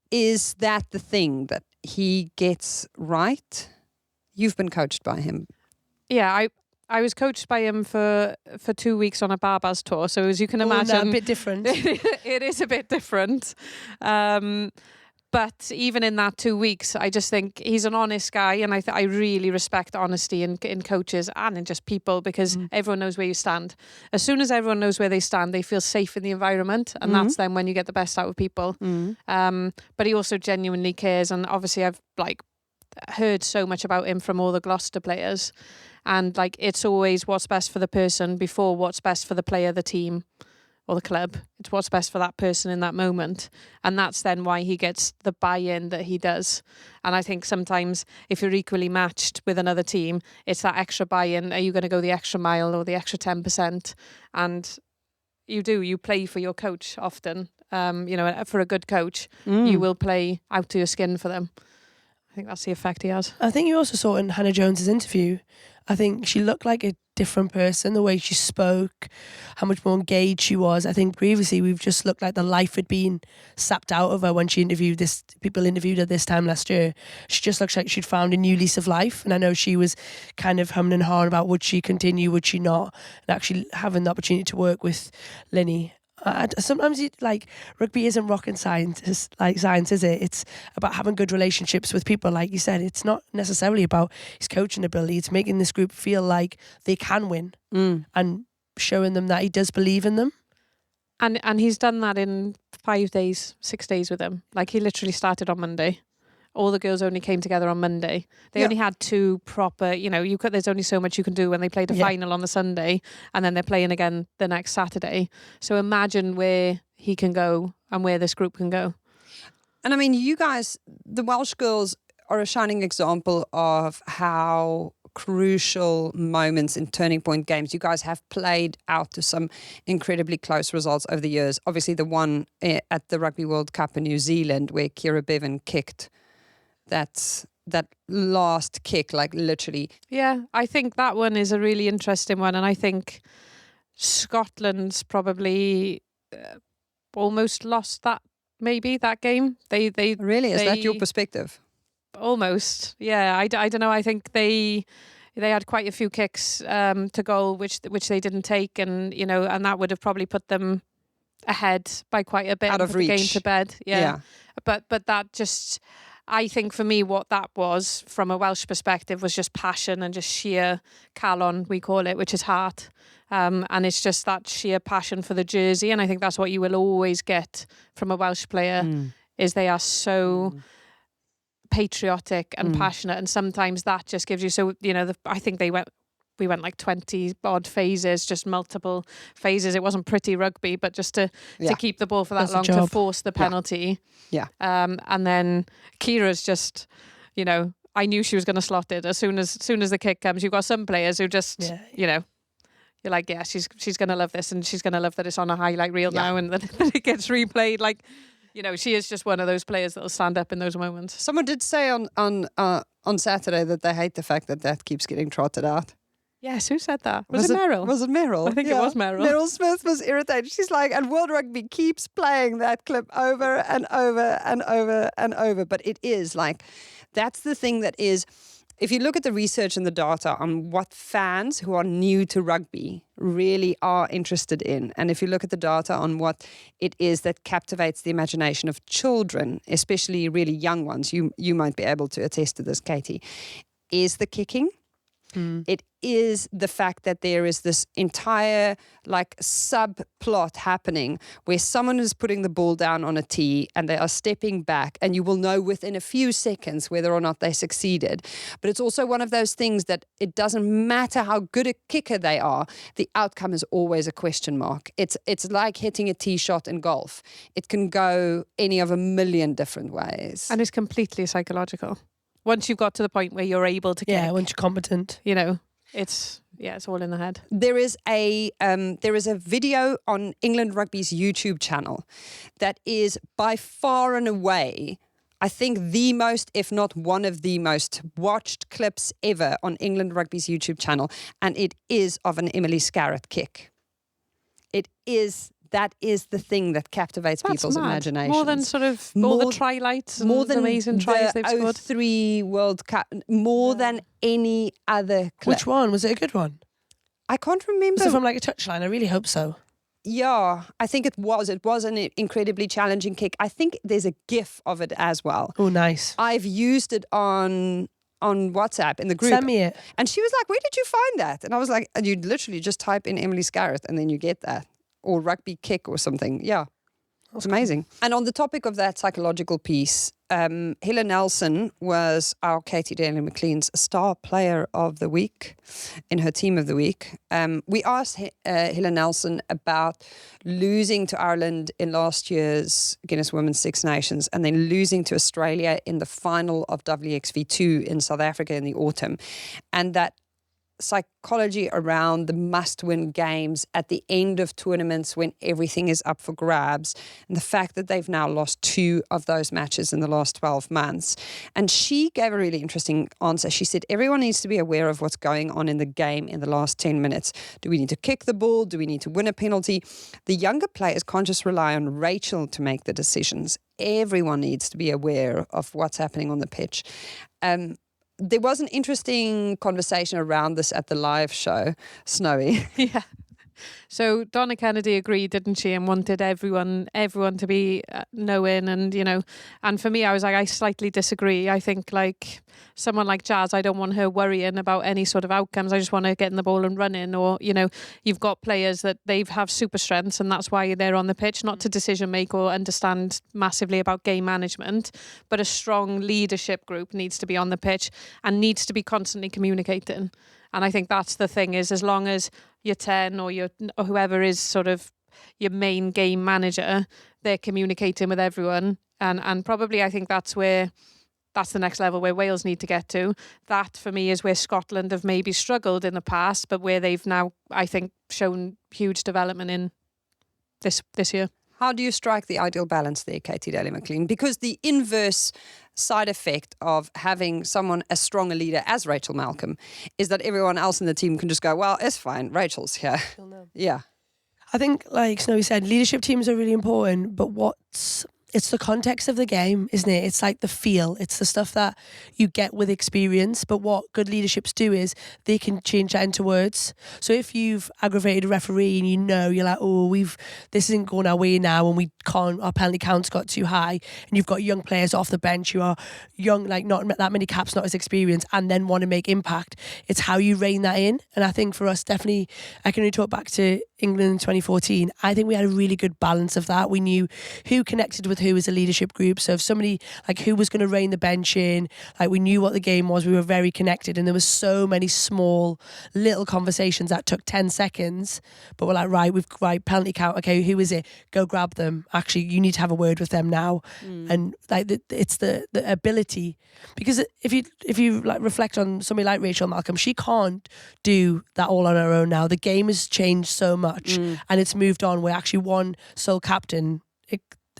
is that the thing that he gets right? You've been coached by him. Yeah, I was coached by him for 2 weeks on a Barbaz tour. So as you can imagine, a bit different. It is a bit different. But even in that 2 weeks, I just think he's an honest guy, and I really respect honesty in coaches and in just people, because everyone knows where you stand. As soon as everyone knows where they stand, they feel safe in the environment, and that's then when you get the best out of people. But he also genuinely cares, and obviously I've heard so much about him from all the Gloucester players, and like it's always what's best for the person before what's best for the player, the team, or the club. It's what's best for that person in that moment. And that's then why he gets the buy-in that he does. And I think sometimes if you're equally matched with another team, it's that extra buy-in. Are you going to go the extra mile or the extra 10%? And you play for your coach often. For a good coach, you will play out to your skin for them. I think that's the effect he has. I think you also saw in Hannah Jones's interview, I think she looked like a different person, the way she spoke, how much more engaged she was. I think previously we've just looked like the life had been sapped out of her when she people interviewed her this time last year. She just looks like she'd found a new lease of life. And I know she was kind of humming and hawing about would she continue, would she not? And actually having the opportunity to work with Linny. Sometimes rugby isn't rocket science, is it? It's about having good relationships with people. Like you said, it's not necessarily about his coaching ability. It's making this group feel like they can win and showing them that he does believe in them. And he's done that in 6 days with them. Like he literally started on Monday. All the girls only came together on Monday. They only had 2 proper, there's only so much you can do when they played a final on the Sunday and then they're playing again the next Saturday. So imagine where he can go and where this group can go. And I mean, you guys, the Welsh girls are a shining example of how crucial moments in turning point games. You guys have played out to some incredibly close results over the years. Obviously the one at the Rugby World Cup in New Zealand where Kira Bevan kicked that last kick, like literally. Yeah, I think that one is a really interesting one, and I think Scotland's probably almost lost that game. They really, is that your perspective? Almost, yeah. I don't know. I think they had quite a few kicks to goal, which they didn't take, and and that would have probably put them ahead by quite a bit out of reach. The game to bed. Yeah. But that just. I think for me, what that was from a Welsh perspective was just passion and just sheer calon, we call it, which is heart. And it's just that sheer passion for the jersey. And I think that's what you will always get from a Welsh player is they are so patriotic and passionate. And sometimes that just gives you, I think we went like 20 odd phases, just multiple phases. It wasn't pretty rugby, but just to keep the ball for that long, to force the penalty. Yeah. And then Kira's just, I knew she was going to slot it as soon as the kick comes. You've got some players who just, you're like, yeah, she's going to love this, and she's going to love that it's on a highlight reel now and that it gets replayed. Like, she is just one of those players that will stand up in those moments. Someone did say on Saturday that they hate the fact that keeps getting trotted out. Yes, who said that? Was it Meryl? Was it Meryl? I think it was Meryl. Meryl Smith was irritated. She's like, and World Rugby keeps playing that clip over and over and over and over. But it is like, that's the thing that is, if you look at the research and the data on what fans who are new to rugby really are interested in, and if you look at the data on what it is that captivates the imagination of children, especially really young ones, you might be able to attest to this, Katie, is the kicking. It is the fact that there is this entire subplot happening where someone is putting the ball down on a tee and they are stepping back, and you will know within a few seconds whether or not they succeeded. But it's also one of those things that it doesn't matter how good a kicker they are, the outcome is always a question mark. It's like hitting a tee shot in golf. It can go any of a million different ways. And it's completely psychological. Once you've got to the point where you're able to kick. Yeah, once you're competent. It's all in the head. There is a video on England Rugby's YouTube channel that is by far and away, I think, the most, if not one of the most watched clips ever on England Rugby's YouTube channel, and it is of an Emily Scarratt kick. That is the thing that captivates people's imaginations. More than sort of all the try-lights and more than amazing tries they've scored. 03 World Cup, more than any other clip. Which one? Was it a good one? I can't remember. Was it from a touchline? I really hope so. Yeah, I think it was. It was an incredibly challenging kick. I think there's a GIF of it as well. Oh, nice. I've used it on WhatsApp in the group. Send me it. And she was like, where did you find that? And I was like, and you literally just type in Emily Scarratt and then you get that. Or rugby kick or something. Yeah. It's amazing. And on the topic of that psychological piece, Helen Nelson was our Katy Daley-Mclean's star player of the week in her team of the week. We asked Helen Nelson about losing to Ireland in last year's Guinness Women's Six Nations and then losing to Australia in the final of WXV2 in South Africa in the autumn. And that psychology around the must-win games at the end of tournaments when everything is up for grabs, and the fact that they've now lost 2 of those matches in the last 12 months. And she gave a really interesting answer. She said, everyone needs to be aware of what's going on in the game in the last 10 minutes. Do we need to kick the ball? Do we need to win a penalty? The younger players can't just rely on Rachel to make the decisions. Everyone needs to be aware of what's happening on the pitch. There was an interesting conversation around this at the live show, Snowy. Yeah. So Donna Kennedy agreed, didn't she, and wanted everyone to be knowing, and and for me, I was like, I slightly disagree. I think like someone like Jazz, I don't want her worrying about any sort of outcomes. I just want her getting the ball and running. Or you've got players that they have super strengths, and that's why they're on the pitch, not to decision make or understand massively about game management, but a strong leadership group needs to be on the pitch and needs to be constantly communicating. And I think that's the thing, is as long as your 10 or whoever is sort of your main game manager, they're communicating with everyone. And probably I think that's the next level where Wales need to get to. That for me is where Scotland have maybe struggled in the past, but where they've now, I think, shown huge development in this year. How do you strike the ideal balance there, Katy Daley-Mclean? Because the inverse side effect of having someone as strong a leader as Rachel Malcolm is that everyone else in the team can just go, well, it's fine, Rachel's here. Yeah. I think, like Snowy said, leadership teams are really important, but it's the context of the game, isn't it? It's like the feel. It's the stuff that you get with experience. But what good leaderships do is they can change that into words. So if you've aggravated a referee and you're like, oh, this isn't going our way now, and our penalty count's got too high, and you've got young players off the bench who are young, like not that many caps, not as experienced, and then want to make impact. It's how you rein that in. And I think for us, definitely, I can only talk back to England in 2014. I think we had a really good balance of that. We knew who connected with who as a leadership group. So if somebody like who was going to rein the bench in, like we knew what the game was, we were very connected, and there was so many small little conversations that took 10 seconds, but we're like, right, penalty count, okay, who is it? Go grab them. Actually, you need to have a word with them now. And like it's the ability, because if you like reflect on somebody like Rachel Malcolm, she can't do that all on her own now. The game has changed so much, and it's moved on. We're actually one sole captain.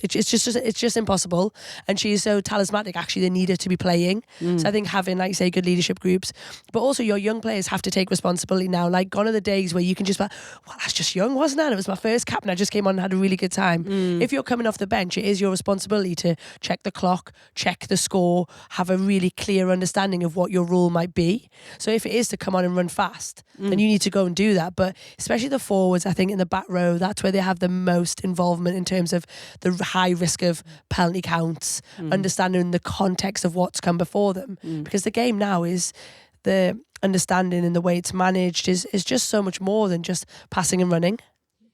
It's just impossible, and she is so talismanic. Actually, they need her to be playing. So I think having, like you say, good leadership groups, but also your young players have to take responsibility now. Like gone are the days where you can just be like, well, that's just young, wasn't it? It was my first cap and I just came on and had a really good time. If you're coming off the bench, it is your responsibility to check the clock, check the score, have a really clear understanding of what your role might be. So if it is to come on and run fast, then you need to go and do that. But especially the forwards, I think in the back row, that's where they have the most involvement in terms of the high risk of penalty counts, understanding the context of what's come before them. Because the game now is the understanding and the way it's managed is just so much more than just passing and running.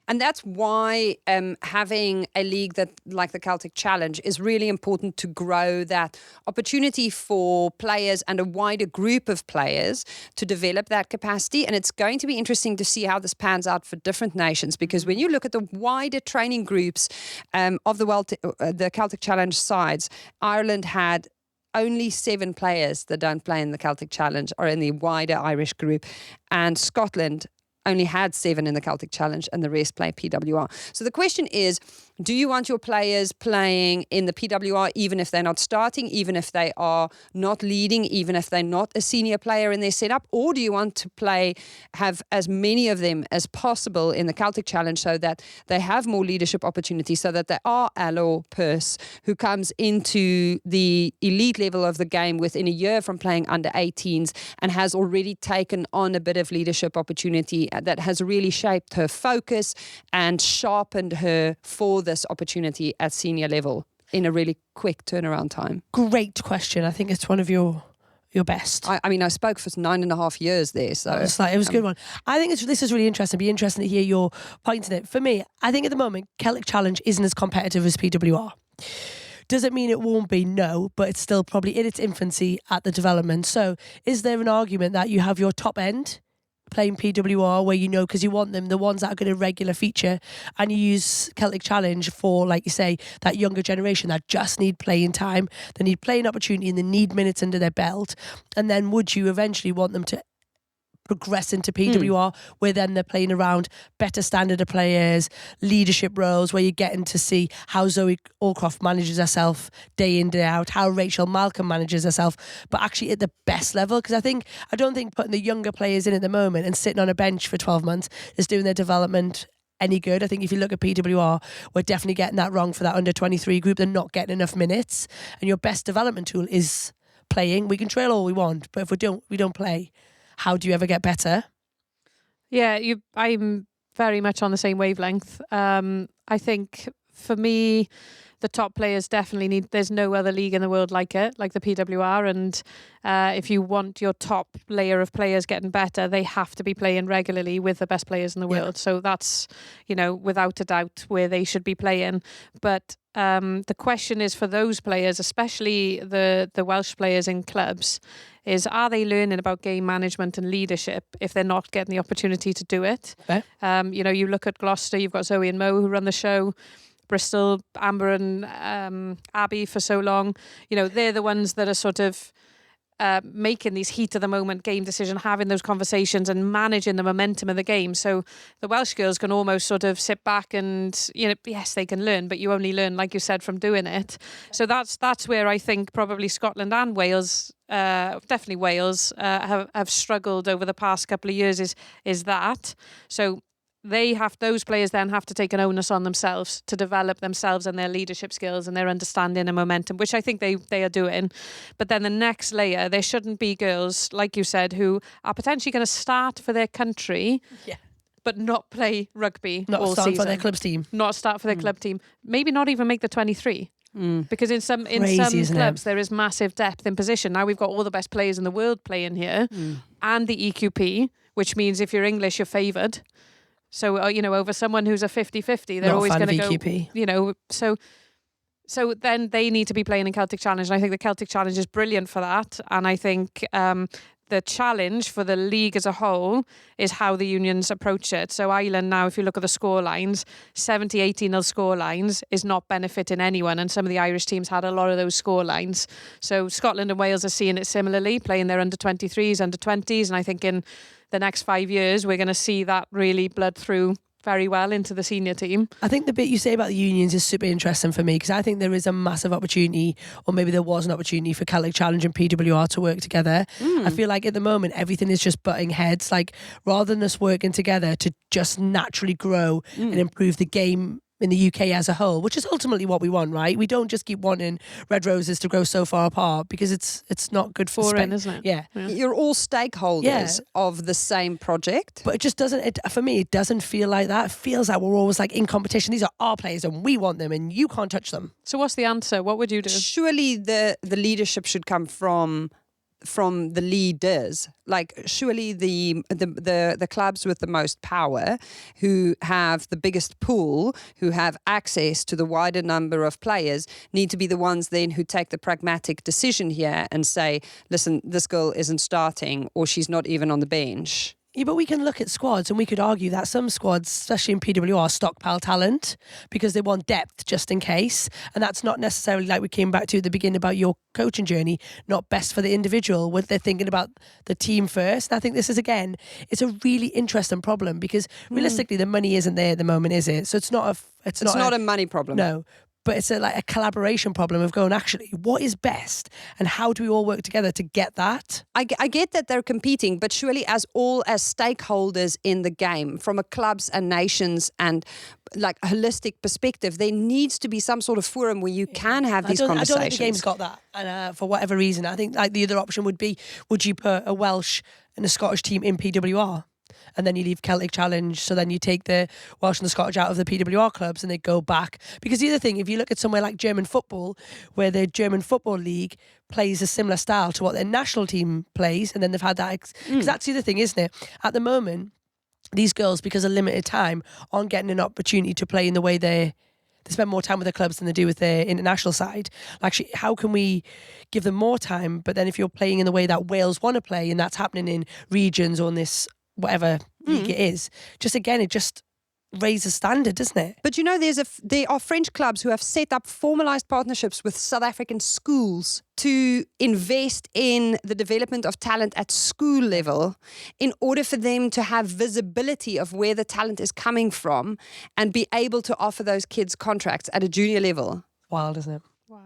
And that's why having a league that like the Celtic Challenge is really important to grow that opportunity for players and a wider group of players to develop that capacity. And it's going to be interesting to see how this pans out for different nations, because when you look at the wider training groups of the Celtic Challenge sides, Ireland had only 7 players that don't play in the Celtic Challenge or in the wider Irish group, and Scotland only had 7 in the Celtic Challenge and the rest play PWR. So the question is, do you want your players playing in the PWR even if they're not starting, even if they are not leading, even if they're not a senior player in their setup? Or do you want to have as many of them as possible in the Celtic Challenge so that they have more leadership opportunities, so that there are Elinor Pyrs who comes into the elite level of the game within a year from playing under 18s and has already taken on a bit of leadership opportunity that has really shaped her focus and sharpened her for this opportunity at senior level in a really quick turnaround time? Great question. I think it's one of your your best. I mean, I spoke for 9.5 years there, so it was a good one. I think this is really interesting. It'd be interesting to hear your points on it. For me, I think at the moment, Celtic Challenge isn't as competitive as PWR. Does it mean it won't be? No, but it's still probably in its infancy at the development. So is there an argument that you have your top end playing PWR where because you want them, the ones that are going to regular feature, and you use Celtic Challenge for, like you say, that younger generation that just need playing time, they need playing opportunity and they need minutes under their belt, and then would you eventually want them to progress into PWR where then they're playing around better standard of players, leadership roles where you're getting to see how Zoe Allcroft manages herself day in, day out, how Rachel Malcolm manages herself, but actually at the best level. Because I don't think putting the younger players in at the moment and sitting on a bench for 12 months is doing their development any good. I think if you look at PWR, we're definitely getting that wrong for that under 23 group. They're not getting enough minutes, and your best development tool is playing. We can trail all we want, but if we don't play, how do you ever get better? Yeah, I'm very much on the same wavelength. I think for me, the top players definitely there's no other league in the world like the PWR. And if you want your top layer of players getting better, they have to be playing regularly with the best players in the world. So that's, without a doubt where they should be playing. But the question is for those players, especially the Welsh players in clubs, is are they learning about game management and leadership if they're not getting the opportunity to do it? Okay. You look at Gloucester, you've got Zoe and Mo who run the show. Bristol, Amber and Abby for so long. They're the ones that are sort of making these heat of the moment game decisions, having those conversations and managing the momentum of the game. So the Welsh girls can almost sort of sit back and, yes, they can learn, but you only learn, like you said, from doing it. So that's where I think probably Scotland and Wales, definitely Wales, have struggled over the past couple of years is that. So those players then have to take an onus on themselves to develop themselves and their leadership skills and their understanding and momentum, which I think they are doing. But then the next layer, there shouldn't be girls, like you said, who are potentially going to start for their country, but not play rugby all season. Not start for their club's team. Not start for their club team. Maybe not even make the 23. Because in some clubs there is massive depth in position. Now we've got all the best players in the world playing here and the EQP, which means if you're English, you're favoured. So, over someone who's a 50-50, they're always going to go, so then they need to be playing in Celtic Challenge. And I think the Celtic Challenge is brilliant for that. And I think the challenge for the league as a whole is how the unions approach it. So Ireland now, if you look at the score lines, 70-80-0 score lines is not benefiting anyone. And some of the Irish teams had a lot of those score lines. So Scotland and Wales are seeing it similarly, playing their under-23s, under-20s. And I think in the next 5 years, we're going to see that really blood through very well into the senior team. I think the bit you say about the unions is super interesting for me because I think there is a massive opportunity, or maybe there was an opportunity for Celtic Challenge and PWR to work together. I feel like at the moment everything is just butting heads. Like rather than us working together to just naturally grow and improve the game in the UK as a whole, which is ultimately what we want, right? We don't just keep wanting Red Roses to grow so far apart because it's not good for boring, isn't it? Yeah. You're all stakeholders of the same project. But it just doesn't, for me, it doesn't feel like that. It feels like we're always like in competition. These are our players and we want them and you can't touch them. So what's the answer? What would you do? Surely the leadership should come from the leaders. Like surely the clubs with the most power, who have the biggest pool, who have access to the wider number of players, need to be the ones then who take the pragmatic decision here and say, listen, this girl isn't starting or she's not even on the bench. Yeah, but we can look at squads and we could argue that some squads, especially in PWR, stockpile talent because they want depth just in case. And that's not necessarily, like we came back to at the beginning about your coaching journey, not best for the individual. When they're thinking about the team first. And I think this is, again, it's a really interesting problem because realistically the money isn't there at the moment, is it? So it's not a money problem. No. But it's a collaboration problem of going, actually, what is best and how do we all work together to get that? I get that they're competing, but surely as stakeholders in the game, from a clubs and nations and like a holistic perspective, there needs to be some sort of forum where you can have these conversations. I don't think the game's got that. And for whatever reason, I think like the other option would be, would you put a Welsh and a Scottish team in PWR? And then you leave Celtic Challenge, so then you take the Welsh and the Scottish out of the PWR clubs and they go back. Because the other thing, if you look at somewhere like German football, where the German Football League plays a similar style to what their national team plays, and then they've had that, because that's the other thing, isn't it? At the moment, these girls, because of limited time, aren't getting an opportunity to play in the way they spend more time with their clubs than they do with their international side. Actually, how can we give them more time? But then if you're playing in the way that Wales want to play, and that's happening in regions or in this whatever league it is, it just raises standard, doesn't it? But you know, there are French clubs who have set up formalized partnerships with South African schools to invest in the development of talent at school level in order for them to have visibility of where the talent is coming from and be able to offer those kids contracts at a junior level. Wild, isn't it? Wow.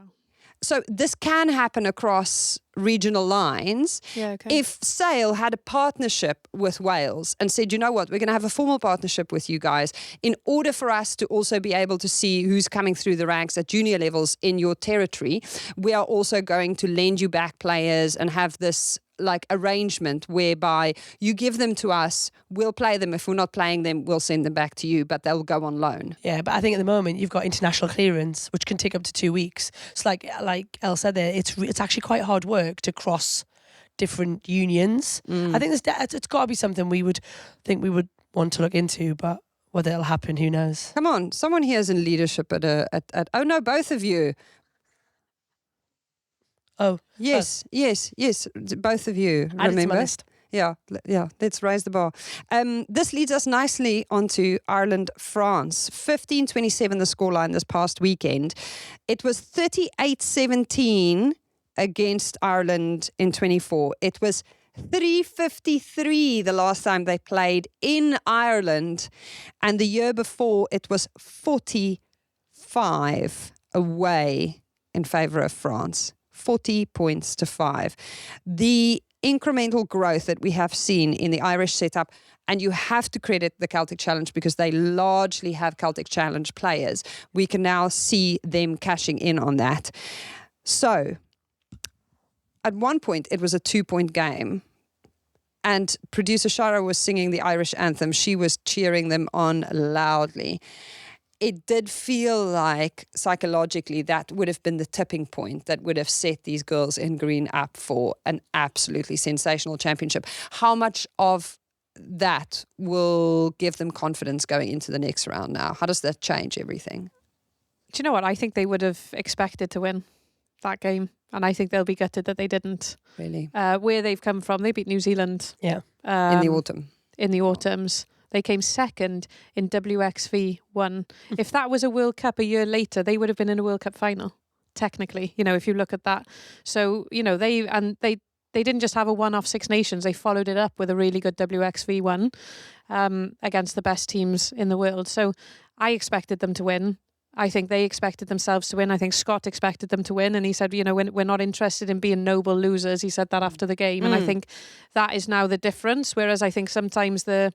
So this can happen across regional lines. Yeah, okay. If Sale had a partnership with Wales and said, you know what, we're going to have a formal partnership with you guys in order for us to also be able to see who's coming through the ranks at junior levels in your territory, we are also going to lend you back players and have this like arrangement whereby you give them to us, we'll play them. If we're not playing them, we'll send them back to you, but they'll go on loan. Yeah, but I think at the moment you've got international clearance, which can take up to 2 weeks. So like Elle said there, it's actually quite hard work to cross different unions. I think it's got to be something we would want to look into, but whether it'll happen, who knows? Come on, someone here is in leadership at oh no, both of you. Oh, yes, both of you. Add it to my Remember? list. Yeah. Let's raise the bar. This leads us nicely onto Ireland-France. 15-27 the scoreline this past weekend. It was 38-17 against Ireland in 24. It was 353 the last time they played in Ireland, and the year before it was 45 away in favour of France. 40 points to 5. The incremental growth that we have seen in the Irish setup, and you have to credit the Celtic Challenge because they largely have Celtic Challenge players. We can now see them cashing in on that. So, at one point, it was a 2-point game. And producer Shara was singing the Irish anthem. She was cheering them on loudly. It did feel like psychologically that would have been the tipping point that would have set these girls in green up for an absolutely sensational championship. How much of that will give them confidence going into the next round now? How does that change everything? Do you know what? I think they would have expected to win that game. And I think they'll be gutted that they didn't. Really? Where they've come from, they beat New Zealand. Yeah. In the autumn. In the autumns. They came second in WXV1. If that was a World Cup a year later, they would have been in a World Cup final, technically, if you look at that. So, they didn't just have a one-off Six Nations. They followed it up with a really good WXV1 against the best teams in the world. So I expected them to win. I think they expected themselves to win. I think Scott expected them to win. And he said, we're not interested in being noble losers. He said that after the game. And I think that is now the difference. Whereas I think sometimes the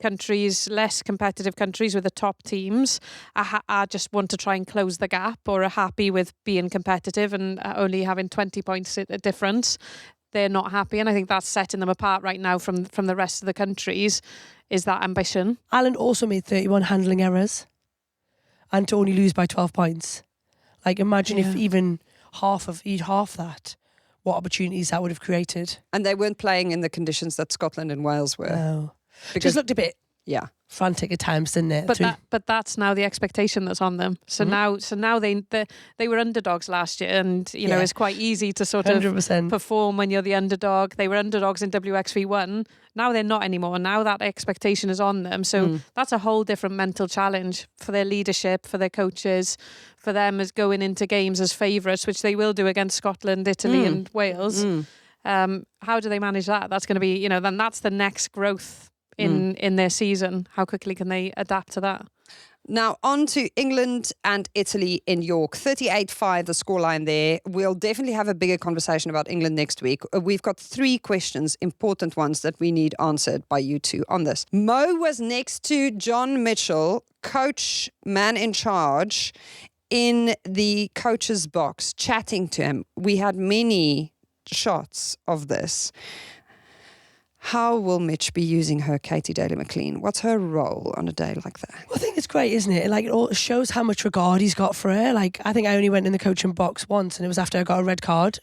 countries, less competitive countries with the top teams are just want to try and close the gap or are happy with being competitive and only having 20 points difference. They're not happy. And I think that's setting them apart right now from the rest of the countries is that ambition. Ireland also made 31 handling errors and to only lose by 12 points. Like imagine if even half that, what opportunities that would have created. And they weren't playing in the conditions that Scotland and Wales were. No. Because just looked a bit frantic at times, didn't it? But that's now the expectation that's on them. So now they were underdogs last year, and it's quite easy to sort 100%. of perform when you're the underdog. They were underdogs in WXV1. Now they're not anymore. Now that expectation is on them. So that's a whole different mental challenge for their leadership, for their coaches, for them as going into games as favourites, which they will do against Scotland, Italy, and Wales. How do they manage that? That's going to be, then that's the next growth in their season. How quickly can they adapt to that? Now, on to England and Italy in York. 38-5, the scoreline there. We'll definitely have a bigger conversation about England next week. We've got 3 questions, important ones, that we need answered by you two on this. Mo was next to John Mitchell, coach, man in charge, in the coach's box, chatting to him. We had many shots of this. How will Mitch be using her Katy Daley-Mclean? What's her role on a day like that? Well, I think it's great, isn't it? Like, it all shows how much regard he's got for her. Like, I think I only went in the coaching box once, and it was after I got a red card.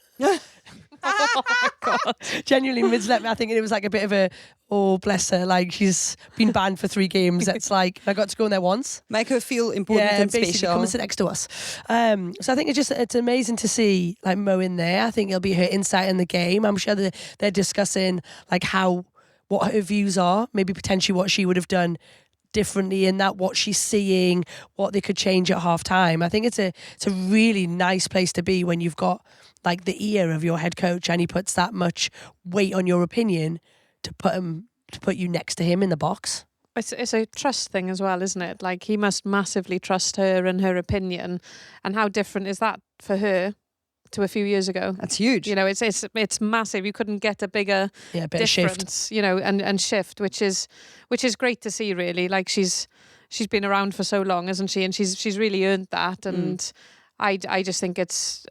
Oh my God. Genuinely misled me. I think it was like a bit of a, oh, bless her. Like, she's been banned for 3 games. It's like, I got to go in there once. Make her feel important and basically special. Come and sit next to us. So I think it's amazing to see like Mo in there. I think it'll be her insight in the game. I'm sure they're discussing like what her views are, maybe potentially what she would have done differently in that, what she's seeing, what they could change at half time. I think it's a really nice place to be when you've got like the ear of your head coach and he puts that much weight on your opinion to put you next to him in the box. It's a trust thing as well, isn't it? Like, he must massively trust her and her opinion. And how different is that for her to a few years ago? That's huge. You know, it's massive. You couldn't get a bigger bit difference, shift. you know, and shift, which is great to see, really. Like, she's been around for so long, isn't she? And she's really earned that. And I just think it's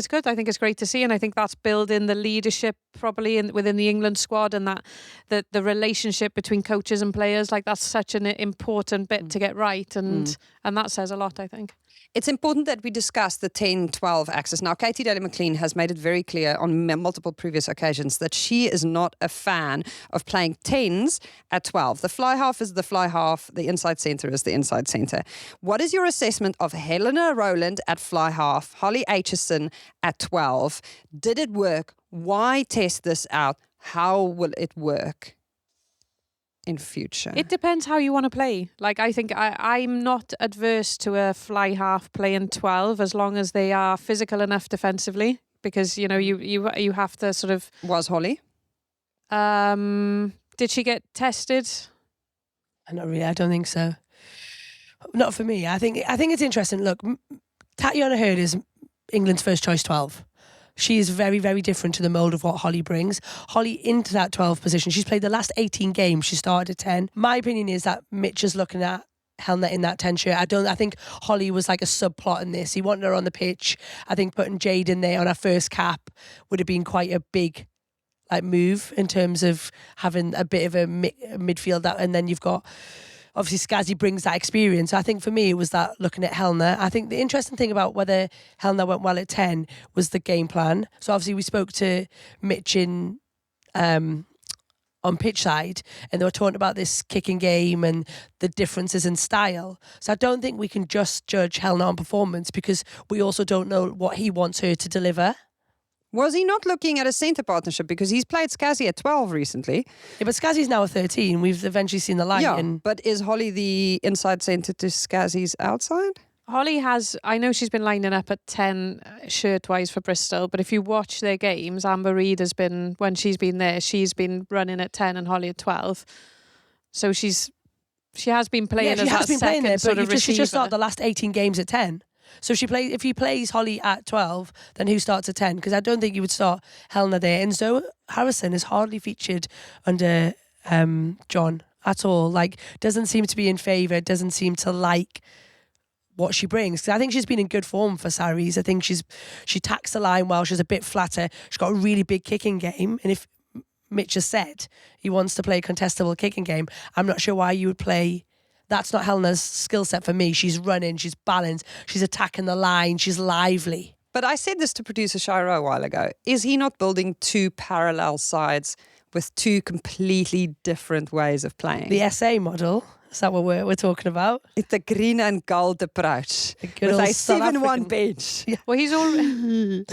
good. I think it's great to see, and I think that's building the leadership probably within the England squad, and that the relationship between coaches and players, like, that's such an important bit to get right, and that says a lot, I think. It's important that we discuss the 10-12 axis. Now, Katy Daley-Mclean has made it very clear on multiple previous occasions that she is not a fan of playing 10s at 12. The fly half is the fly half, the inside centre is the inside centre. What is your assessment of Helena Rowland at fly half, Holly Aitchison at 12? Did it work? Why test this out? How will it work in future? It depends how you want to play. Like, I think I'm not adverse to a fly half playing 12 as long as they are physical enough defensively, because, you know, you have to sort of... Was Holly? Did she get tested? Not really. I don't think so. Not for me. I think it's interesting. Look, Tatiana Hurd is England's first choice 12. She is very, very different to the mould of what Holly brings. Holly into that 12 position. She's played the last 18 games. She started at 10. My opinion is that Mitch is looking at Helena in that 10 shirt. I think Holly was like a subplot in this. He wanted her on the pitch. I think putting Jade in there on her first cap would have been quite a big like move in terms of having a bit of a midfield. And then you've got... Obviously, Scazzy brings that experience. I think for me, it was that looking at Helena. I think the interesting thing about whether Helena went well at 10 was the game plan. So obviously, we spoke to Mitch on pitch side, and they were talking about this kicking game and the differences in style. So I don't think we can just judge Helena on performance, because we also don't know what he wants her to deliver. Was he not looking at a centre partnership? Because he's played Scazzy at 12 recently. Yeah, but Scazzy's now a 13. We've eventually seen the light. Yeah, but is Holly the inside centre to Scazzy's outside? Holly has, I know she's been lining up at 10 shirt-wise for Bristol, but if you watch their games, Amber Reid has been, when she's been there, she's been running at 10 and Holly at 12. So she has been playing as that second sort of receiver. She just started the last 18 games at 10. So if he plays Holly at 12, then who starts at 10? Because I don't think you would start Helena there. And Zoe Harrison is hardly featured under John at all. Like, doesn't seem to be in favour, doesn't seem to like what she brings. Because I think she's been in good form for Saris. I think she tacks the line well. She's a bit flatter. She's got a really big kicking game. And if Mitch has said he wants to play a contestable kicking game, I'm not sure why you would play... That's not Helena's skill set for me. She's running, she's balanced, she's attacking the line, she's lively. But I said this to producer Shira a while ago. Is he not building two parallel sides with two completely different ways of playing? The SA model, is that what we're talking about? It's the green and gold approach with a 7-1 bench. Yeah. Well, he's already...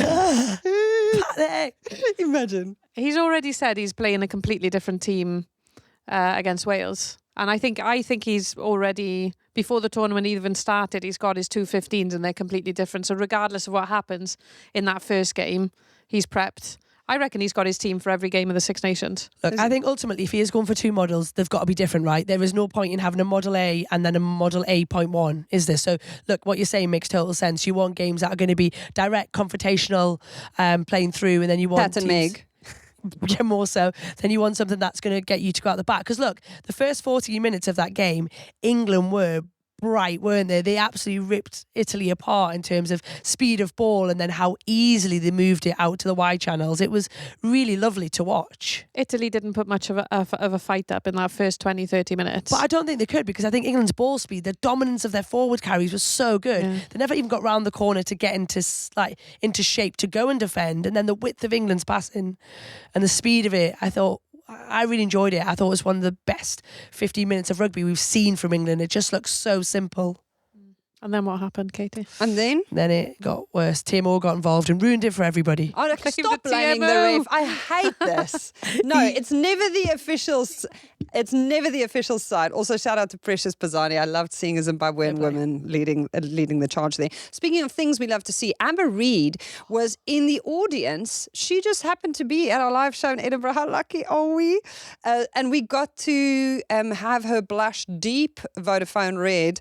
Imagine. He's already said he's playing a completely different team against Wales. And I think he's already, before the tournament even started, he's got his 2 15s and they're completely different. So regardless of what happens in that first game, he's prepped. I reckon he's got his team for every game of the Six Nations. Look, I think ultimately if he is going for two models, they've got to be different, right? There is no point in having a Model A and then a Model A.1, is there? So look, what you're saying makes total sense. You want games that are going to be direct, confrontational, playing through, and then you want... Pat and Meg. Yeah, more so. Then you want something that's going to get you to go out the back. Because look, the first 14 minutes of that game, England were bright, weren't they? They absolutely ripped Italy apart in terms of speed of ball and then how easily they moved it out to the wide channels. It was really lovely to watch. Italy didn't put much of a fight up in that first 20, 30 minutes. But I don't think they could, because I think England's ball speed, the dominance of their forward carries was so good. Yeah. They never even got round the corner to get into shape to go and defend. And then the width of England's passing and the speed of it, I really enjoyed it. I thought it was one of the best 15 minutes of rugby we've seen from England. It just looks so simple. And then what happened, Katie? And then it got worse. TMO got involved and ruined it for everybody. oh, Blame stop the blaming the TMO. ref. I hate this. No, it's never the officials. It's never the official side. Also, shout out to Precious Pisani. I loved seeing a Zimbabwean woman leading the charge there. Speaking of things we love to see, Amber Reid was in the audience. She just happened to be at our live show in Edinburgh. How lucky are we? And we got to have her blush deep Vodafone Red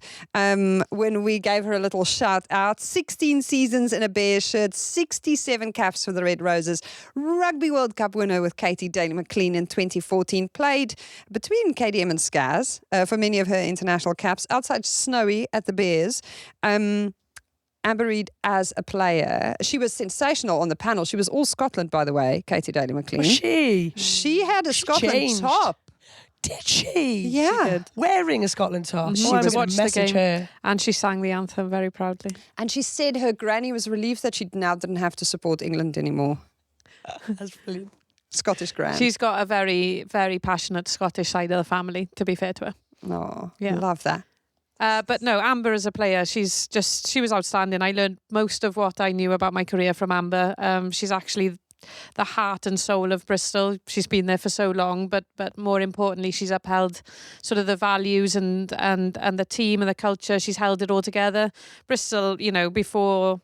when we gave her a little shout out. 16 seasons in a Bears shirt, 67 caps for the Red Roses. Rugby World Cup winner with Katy Daley-Mclean in 2014. Played between KDM and Scaz for many of her international caps. Outside Snowy at the Bears. Amber Reid as a player, she was sensational on the panel. She was all Scotland, by the way, Katy Daley-Mclean. Was she? She had a Scotland changed. top. Did she? Yeah. She did. Wearing a Scotland top. She Oh, I was was watched the message game. her. And she sang the anthem very proudly. And she said her granny was relieved that she now didn't have to support England anymore. That's brilliant. Scottish gran. She's got a very, very passionate Scottish side of the family, to be fair to her. Oh, Yeah. love that. But no, Amber as a player, she was outstanding. I learned most of what I knew about my career from Amber. She's actually the heart and soul of Bristol. She's been there for so long, but more importantly, she's upheld sort of the values and the team and the culture. She's held it all together. Bristol, before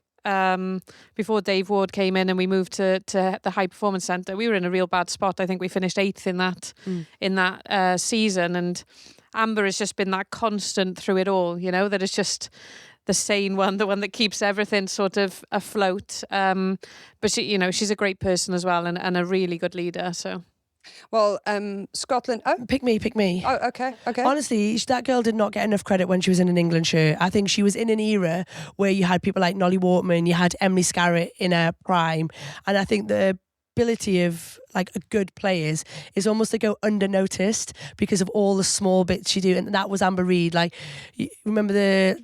Dave Ward came in and we moved to the High Performance Centre, we were in a real bad spot. I think we finished 8th in that season, and Amber has just been that constant through it all, that it's just the sane one, the one that keeps everything sort of afloat. But she, she's a great person as well and a really good leader. So, well, Scotland. Oh, Pick me. oh, okay. Honestly, that girl did not get enough credit when she was in an England shirt. I think she was in an era where you had people like Nolly Waterman, you had Emily Scarratt in her prime, and I think the ability of like good players is almost to go under-noticed because of all the small bits you do, and that was Amber Reid. Like, you remember the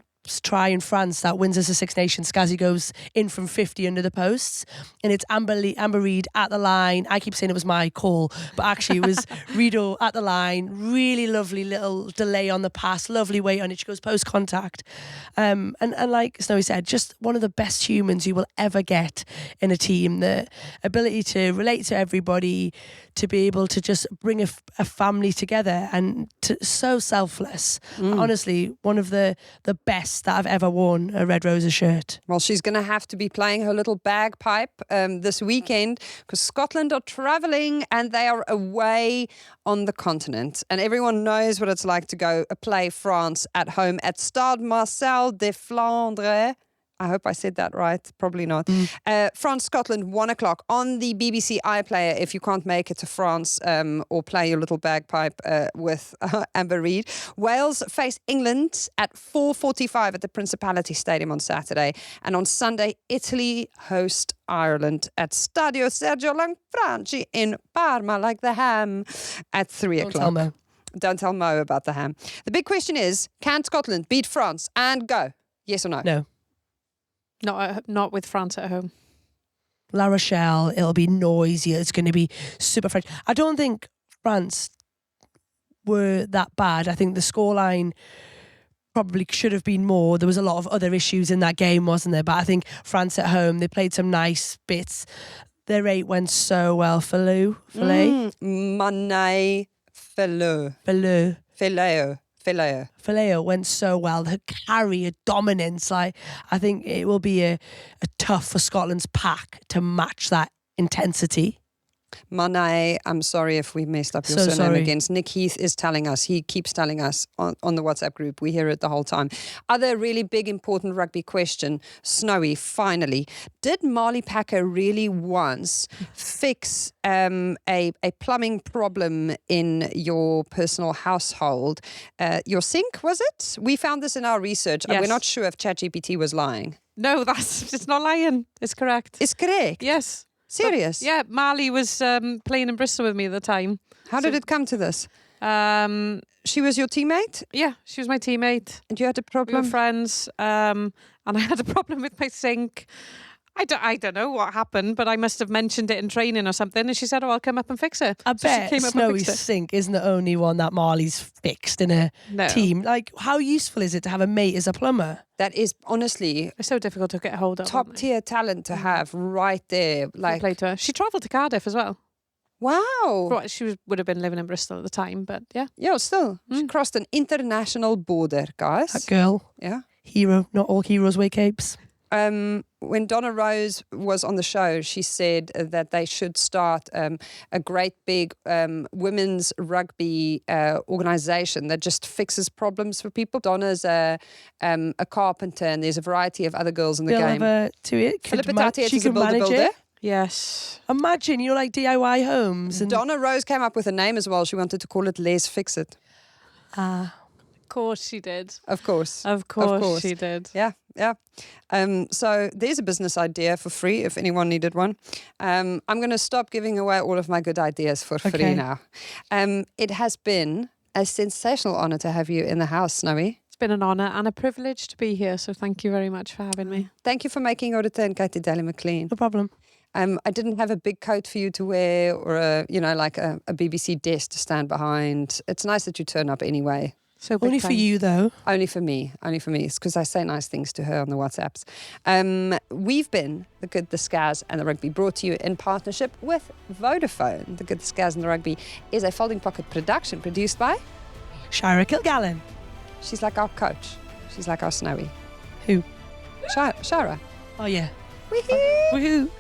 try in France that wins us a Six Nations, Scazzy goes in from 50 under the posts, and it's Amber Reid at the line. I keep saying it was my call, but actually it was Rido at the line. Really lovely little delay on the pass, lovely weight on it. She goes post contact, and like Snowy said, just one of the best humans you will ever get in a team. The ability to relate to everybody, to be able to just bring a family together, and so selfless. Honestly, one of the best that I've ever worn a Red Roses shirt. Well, she's going to have to be playing her little bagpipe this weekend because Scotland are travelling and they are away on the continent. And everyone knows what it's like to go play France at home at Stade Marcel de Flandre. I hope I said that right. Probably not. France, Scotland, 1 o'clock on the BBC iPlayer if you can't make it to France or play your little bagpipe with Amber Reid. Wales face England at 4:45 at the Principality Stadium on Saturday. And on Sunday, Italy host Ireland at Stadio Sergio Lanfranchi in Parma, like the ham, at 3 o'clock. Don't tell Mo about the ham. The big question is, can Scotland beat France and go? Yes or no? No. Not with France at home. La Rochelle, it'll be noisy. It's going to be super French. I don't think France were that bad. I think the scoreline probably should have been more. There was a lot of other issues in that game, wasn't there? But I think France at home, they played some nice bits. Their 8 went so well. Filet? Manet Fileo went so well. Her carry, her dominance. I think it will be a tough for Scotland's pack to match that intensity. Mane, I'm sorry if we messed up your So surname sorry. again. Nick Heath is telling us, he keeps telling us on the WhatsApp group, we hear it the whole time. Other really big, important rugby question, Snowy, finally. Did Marley Packer really once fix a plumbing problem in your personal household? Your sink, was it? We found this in our research. And Yes. we're not sure if ChatGPT was lying. No, it's not lying. It's correct. It's correct. Yes. Serious? Yeah, Marley was playing in Bristol with me at the time. How did it come to this? She was your teammate Yeah, she was my teammate. and you had a We problem? were friends, and I had a problem with my sink. I don't know what happened, but I must have mentioned it in training or something, and she said, "Oh, I'll come up and fix it." I So she bet came up and Snowy's fixed it. sink isn't the only one that Marley's fixed in a No. team. Like, how useful is it to have a mate as a plumber? That is honestly It's so difficult to get a hold of. top tier talent to have right there. Like, Played to her. She travelled to Cardiff as well. wow. Well, would have been living in Bristol at the time, but yeah. Yeah, still. She crossed an international border, guys. That girl, Yeah. hero. Not all heroes wear capes. When Donna Rose was on the show, she said that they should start a great big women's rugby organisation that just fixes problems for people. Donna's a carpenter, and there's a variety of other girls in the Bill game. ever to it. Philippa She Tati is a could manage builder. it. Yes. Imagine, like DIY homes. And Donna Rose came up with a name as well. She wanted to call it Lez Fix It. Of course she did. Of course. Of course, course. she did. Yeah, yeah. So there's a business idea for free if anyone needed one. I'm going to stop giving away all of my good ideas for free Okay. now. It has been a sensational honour to have you in the house, Snowy. It's been an honour and a privilege to be here, so thank you very much for having me. Thank you for making your return, Katy Daley-Mclean. no problem. I didn't have a big coat for you to wear or a BBC desk to stand behind. It's nice that you turn up anyway. So big Only for time. you, though. Only for me. It's because I say nice things to her on the WhatsApps. We've been The Good, the Scaz and the Rugby, brought to you in partnership with Vodafone. The Good, the Scaz and the Rugby is a Folding Pocket production produced by... Shira Kilgallen. She's like our coach. She's like our Snowy. Who? Shara. Oh, yeah. Woohoo! Woohoo.